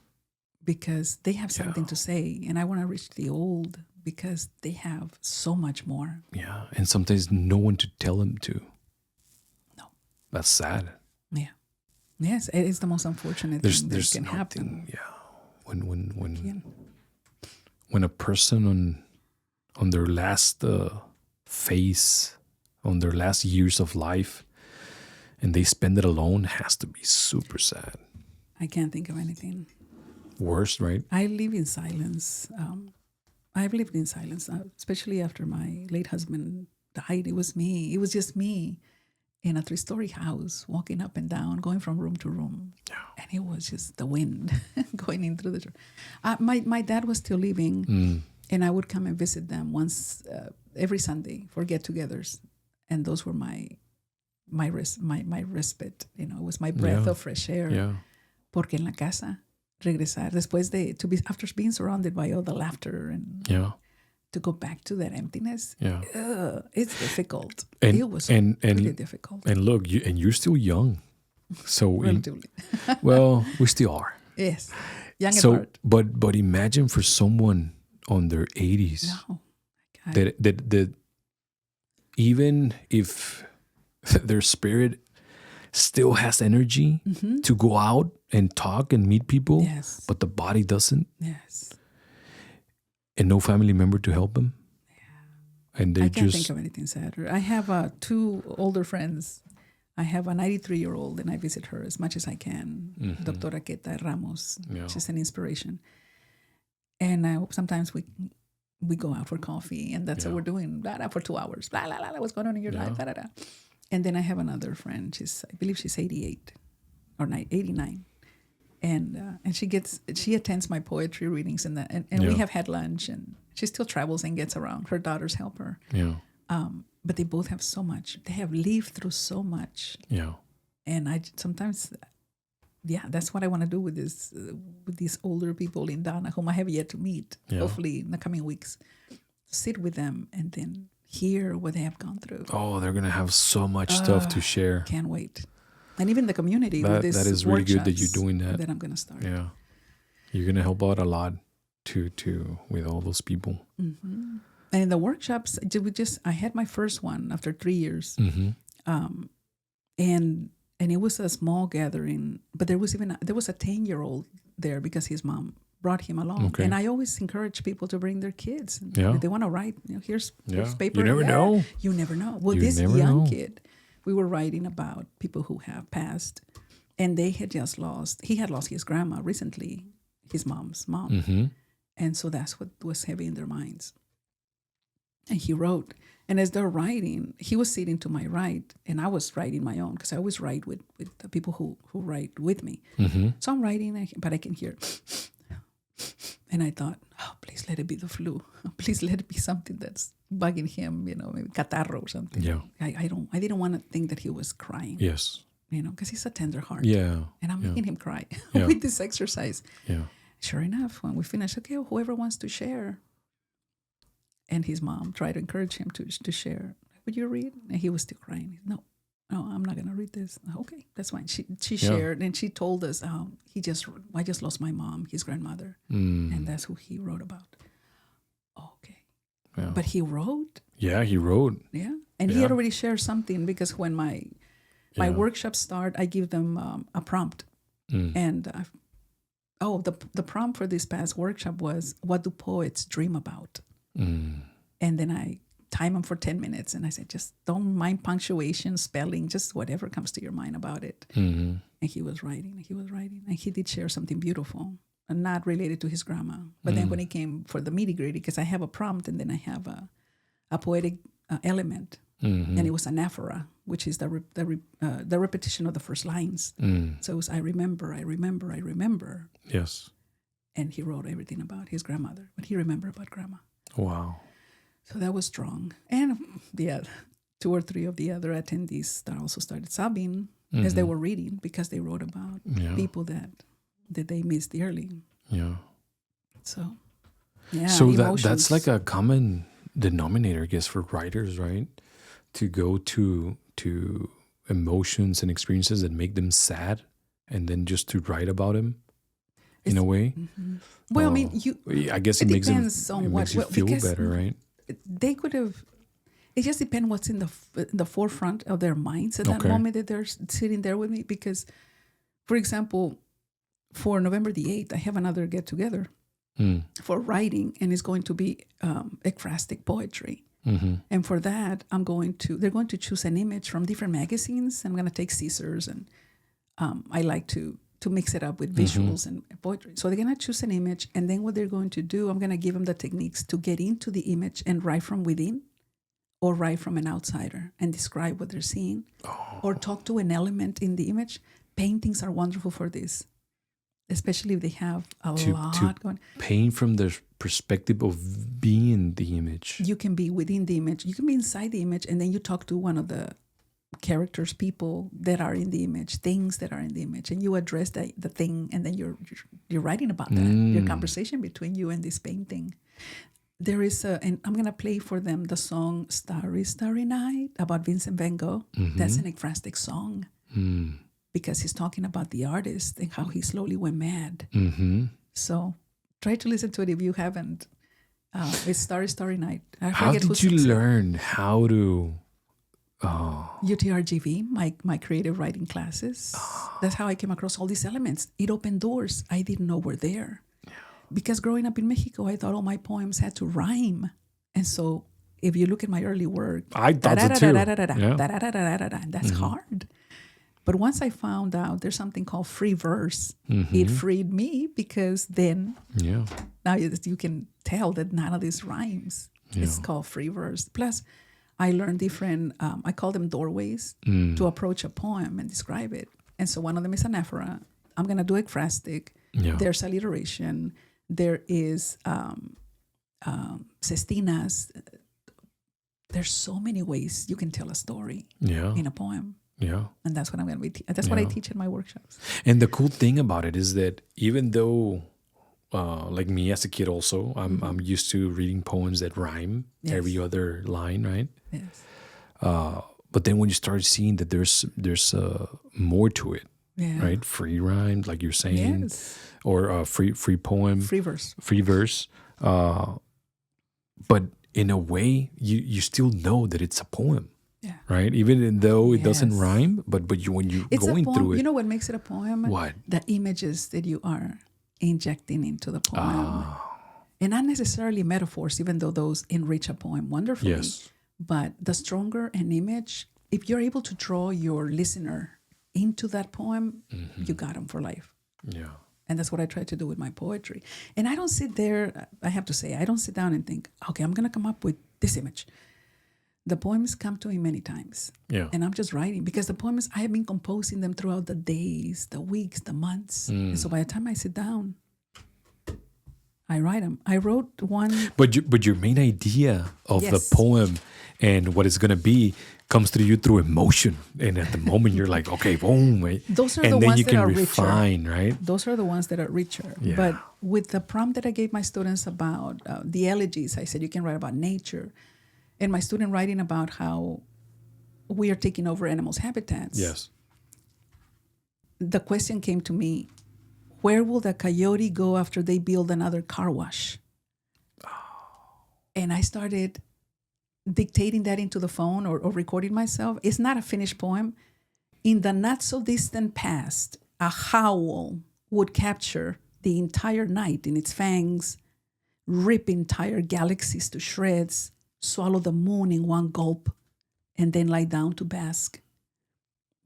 because they have something to say. And I want to reach the old because they have so much more. Yeah. And sometimes no one to tell them to. No. That's sad. Yeah. Yes, it is the most unfortunate thing that can happen. Yeah. When a person on their last phase, on their last years of life, and they spend it alone, has to be super sad. I can't think of anything worse, right? I live in silence. I've lived in silence, especially after my late husband died. It was me. It was just me in a 3-story house, walking up and down, going from room to room. Yeah. And it was just the wind going in through the door. My dad was still living, and I would come and visit them once every Sunday for get-togethers. And those were my respite. You know, it was my breath of fresh air. Yeah. Porque en la casa, regresar, after being surrounded by all the laughter and to go back to that emptiness, it's difficult. It was really difficult. And look, you're still young. So relatively. Well, we still are. Yes. Young at heart. But imagine for someone on their 80s that even if their spirit still has energy to go out and talk and meet people, but the body doesn't. Yes. And no family member to help them. Yeah. And I can't think of anything sadder. I have 2 older friends. I have a 93-year-old, and I visit her as much as I can. Doctora Queta Ramos. Yeah. She's an inspiration. And sometimes we go out for coffee, and that's what we're doing. Blah, blah, for 2 hours. Blah, blah, blah, what's going on in your life? Blah, blah, blah. And then I have another friend. I believe she's 88 or 89. And she attends my poetry readings and we have had lunch, and she still travels and gets around. Her daughters help her. Yeah. But they both have so much. They have lived through so much. Yeah. And I sometimes, that's what I want to do with these older people in Donna whom I have yet to meet. Yeah. Hopefully in the coming weeks, sit with them and then hear what they have gone through. Oh, they're gonna have so much stuff to share. Can't wait. And even the community that is really good that you're doing that. That I'm gonna start. Yeah, you're gonna help out a lot to with all those people. Mm-hmm. And in the workshops, I had my first one after 3 years, and it was a small gathering. But there was a 10-year-old there because his mom brought him along. Okay. And I always encourage people to bring their kids. Yeah. If they want to write, here's paper. You never know. You never know. Well, this young kid, we were writing about people who have passed, and he had lost his grandma recently, his mom's mom. Mm-hmm. And so that's what was heavy in their minds. And he wrote. And as they're writing, he was sitting to my right, and I was writing my own, because I always write with the people who write with me. Mm-hmm. So I'm writing, but I can hear. And I thought, oh, please let it be the flu. Please let it be something that's bugging him, maybe catarro or something. Yeah. I didn't want to think that he was crying. Yes. Because he's a tender heart. Yeah. And I'm making him cry with this exercise. Yeah. Sure enough, when we finished, okay, whoever wants to share. And his mom tried to encourage him to share. Would you read? And he was still crying. No, I'm not going to read this. Okay, that's fine. She shared, and she told us, I just lost my mom, his grandmother. And that's who he wrote about. Okay. Yeah. But he wrote? Yeah, he wrote. Yeah. And he had already shared something, because when my workshops start, I give them a prompt. And the prompt for this past workshop was, what do poets dream about? And then I time them for 10 minutes, and I said, just don't mind punctuation, spelling, just whatever comes to your mind about it. Mm-hmm. And he was writing, and he did share something beautiful, and not related to his grandma. But then when he came for the nitty-gritty, because I have a prompt and then I have a poetic element, and it was anaphora, which is the repetition of the first lines. So it was, I remember. Yes. And he wrote everything about his grandmother, but he remembered about grandma. Wow. So that was strong. And 2 or 3 of the other attendees that also started sobbing as they were reading, because they wrote about people that they missed dearly. Yeah. So. Yeah, So emotions. that's like a common denominator, I guess, for writers, right? To go to emotions and experiences that make them sad, and then just to write about them in a way. Well, I mean, I guess it it makes them, depends on it what. makes you Well, feel because better, right? they could have. It just depends what's in the forefront of their minds at that moment that they're sitting there with me. Because, for example, for November the 8th, I have another get together for writing, and it's going to be ekphrastic poetry. And for that, they're going to choose an image from different magazines. I'm going to take scissors, and I like to mix it up with visuals and poetry. So they're going to choose an image, and then what they're going to do, I'm going to give them the techniques to get into the image and write from within, or write from an outsider and describe what they're seeing, or talk to an element in the image. Paintings are wonderful for this, especially if they have a lot going. Paint from the perspective of being the image. You can be within the image. You can be inside the image, and then you talk to one of the characters, people that are in the image, things that are in the image, and you address the thing, and then you're writing about that. Your conversation between you and this painting. There is and I'm gonna play for them the song "Starry, Starry Night" about Vincent Van Gogh. That's an ekphrastic song because he's talking about the artist and how he slowly went mad. So try to listen to it if you haven't. It's "Starry, Starry Night." How did you learn how to? UTRGV, my creative writing classes. That's how I came across all these elements. It opened doors I didn't know were there. Because growing up in Mexico, I thought all my poems had to rhyme. And so if you look at my early work, I thought so too. Yeah. That's hard. But once I found out there's something called free verse, it freed me, because then now you can tell that none of this rhymes. It's called free verse. Plus, I learned different, I call them doorways to approach a poem and describe it. And so one of them is anaphora. I'm going to do ekphrastic. There's alliteration. There is sestinas. There's so many ways you can tell a story in a poem. Yeah. And that's what I'm going to be. That's what I teach in my workshops. And the cool thing about it is that even though, like me as a kid, also, I'm used to reading poems that rhyme every other line, right? Yes. But then when you start seeing that there's more to it, right? Free rhyme, like you're saying, or free poem, free verse. But in a way, you still know that it's a poem. Yeah. Right. Even though it doesn't rhyme, but when you're going through it, you know what makes it a poem? What? The images that you are injecting into the poem, and not necessarily metaphors, even though those enrich a poem wonderfully. Yes. But the stronger an image, if you're able to draw your listener into that poem, you got them for life. Yeah. And that's what I try to do with my poetry. And I don't sit there. I have to say, I don't sit down and think, okay, I'm going to come up with this image. The poems come to me many times. Yeah. And I'm just writing, because the poems, I have been composing them throughout the days, the weeks, the months. And so by the time I sit down, I write them. I wrote one. But your main idea of the poem and what it's going to be comes to you through emotion. And at the moment you're like, okay, boom. Right? Those are and the then ones you that can are refine, richer. Right? Those are the ones that are richer. Yeah. But with the prompt that I gave my students about the elegies, I said, you can write about nature. And my student writing about how we are taking over animals' habitats. Yes. The question came to me, where will the coyote go after they build another car wash? And I started dictating that into the phone or recording myself. It's not a finished poem. In the not so distant past, a howl would capture the entire night in its fangs, rip entire galaxies to shreds, swallow the moon in one gulp, and then lie down to bask.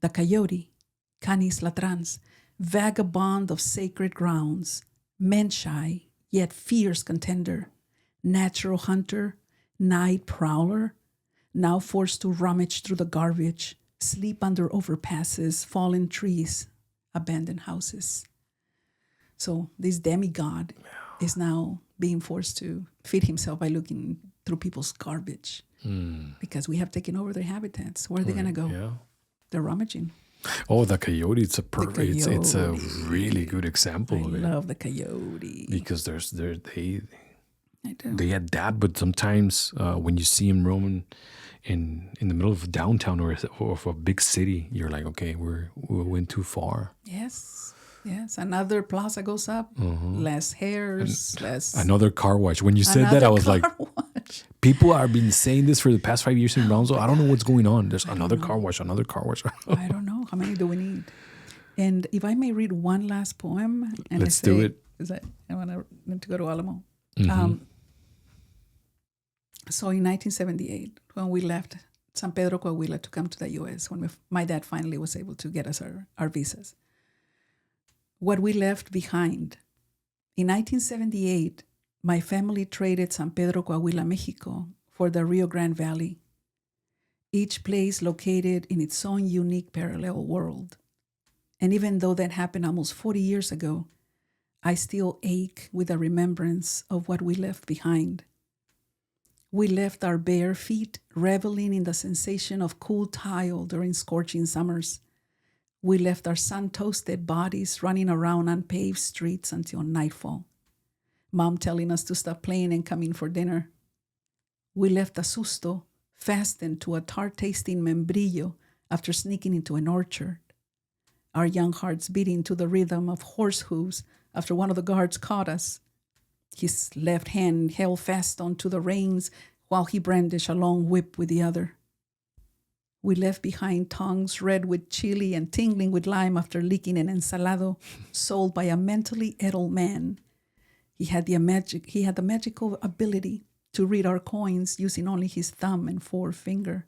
The coyote, Canis latrans, vagabond of sacred grounds, man-shy, yet fierce contender, natural hunter, night prowler, now forced to rummage through the garbage, sleep under overpasses, fallen trees, abandoned houses. So this demigod is now being forced to feed himself by looking through people's garbage because we have taken over their habitats. Where are they going to go? Yeah. They're rummaging. Oh, the coyote! It's a really good example of it. I love the coyote because they I do. They adapt, but sometimes when you see them roaming in the middle of downtown or of a big city, you're like, okay, we went too far. Yes. Another plaza goes up, less hairs, less. Another car wash. When you said that, I was like, people have been saying this for the past 5 years in Brownsville. I don't know what's going on. There's another car wash. I don't know. How many do we need? And if I may read one last poem. And Let's do it. I want to go to Alamo. Mm-hmm. So in 1978, when we left San Pedro Coahuila to come to the U.S., when my dad finally was able to get us our visas, what we left behind. In 1978, my family traded San Pedro Coahuila, Mexico, for the Rio Grande Valley, each place located in its own unique parallel world. And even though that happened almost 40 years ago, I still ache with the remembrance of what we left behind. We left our bare feet reveling in the sensation of cool tile during scorching summers. We left our sun-toasted bodies running around unpaved streets until nightfall. Mom telling us to stop playing and come in for dinner. We left a susto fastened to a tart-tasting membrillo after sneaking into an orchard. Our young hearts beating to the rhythm of horse hooves after one of the guards caught us. His left hand held fast onto the reins while he brandished a long whip with the other. We left behind tongues red with chili and tingling with lime after licking an ensalado sold by a mentally ill man. He had the magical ability to read our coins using only his thumb and forefinger.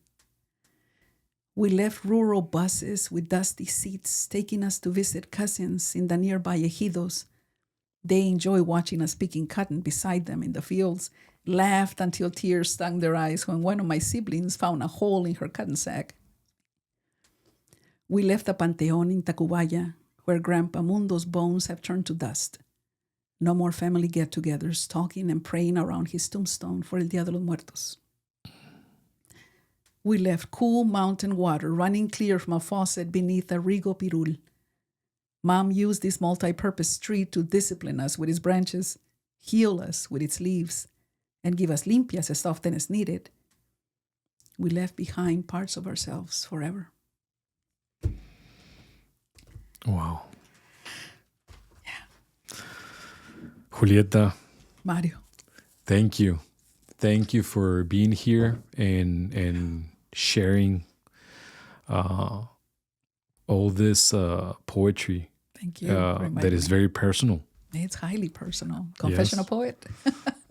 We left rural buses with dusty seats taking us to visit cousins in the nearby ejidos. They enjoy watching us picking cotton beside them in the fields, laughed until tears stung their eyes when one of my siblings found a hole in her cotton sack. We left a panteon in Tacubaya, where Grandpa Mundo's bones have turned to dust. No more family get-togethers talking and praying around his tombstone for El Día de los Muertos. We left cool mountain water running clear from a faucet beneath a Rigo Pirul. Mom used this multi-purpose tree to discipline us with its branches, heal us with its leaves, and give us limpias as often as needed. We left behind parts of ourselves forever. Wow. Yeah. Julieta. Mario. Thank you. Thank you for being here and sharing all this poetry. Thank you. That is very personal. It's highly personal. Confessional poet.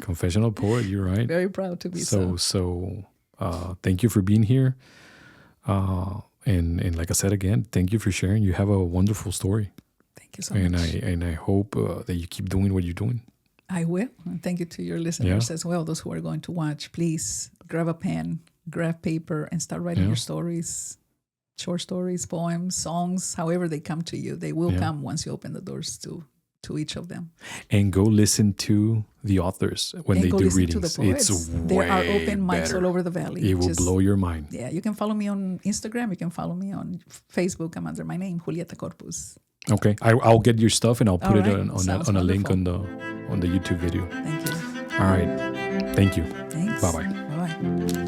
Confessional poet, you're right. Very proud to be so. So thank you for being here. And like I said again, thank you for sharing. You have a wonderful story. Thank you so much. And I hope that you keep doing what you're doing. I will. And thank you to your listeners as well, those who are going to watch. Please grab a pen, grab paper, and start writing your stories. Short stories, poems, songs, however they come to you. They will come once you open the doors to each of them. And go listen to the authors when they do readings. To the poets. There are open mics all over the valley. It will blow your mind. Yeah, you can follow me on Instagram. You can follow me on Facebook. I'm under my name, Julieta Corpus. Okay, I'll get your stuff and I'll put it on a link on the YouTube video. Thank you. All right. Thank you. Thanks. Bye-bye. Bye-bye.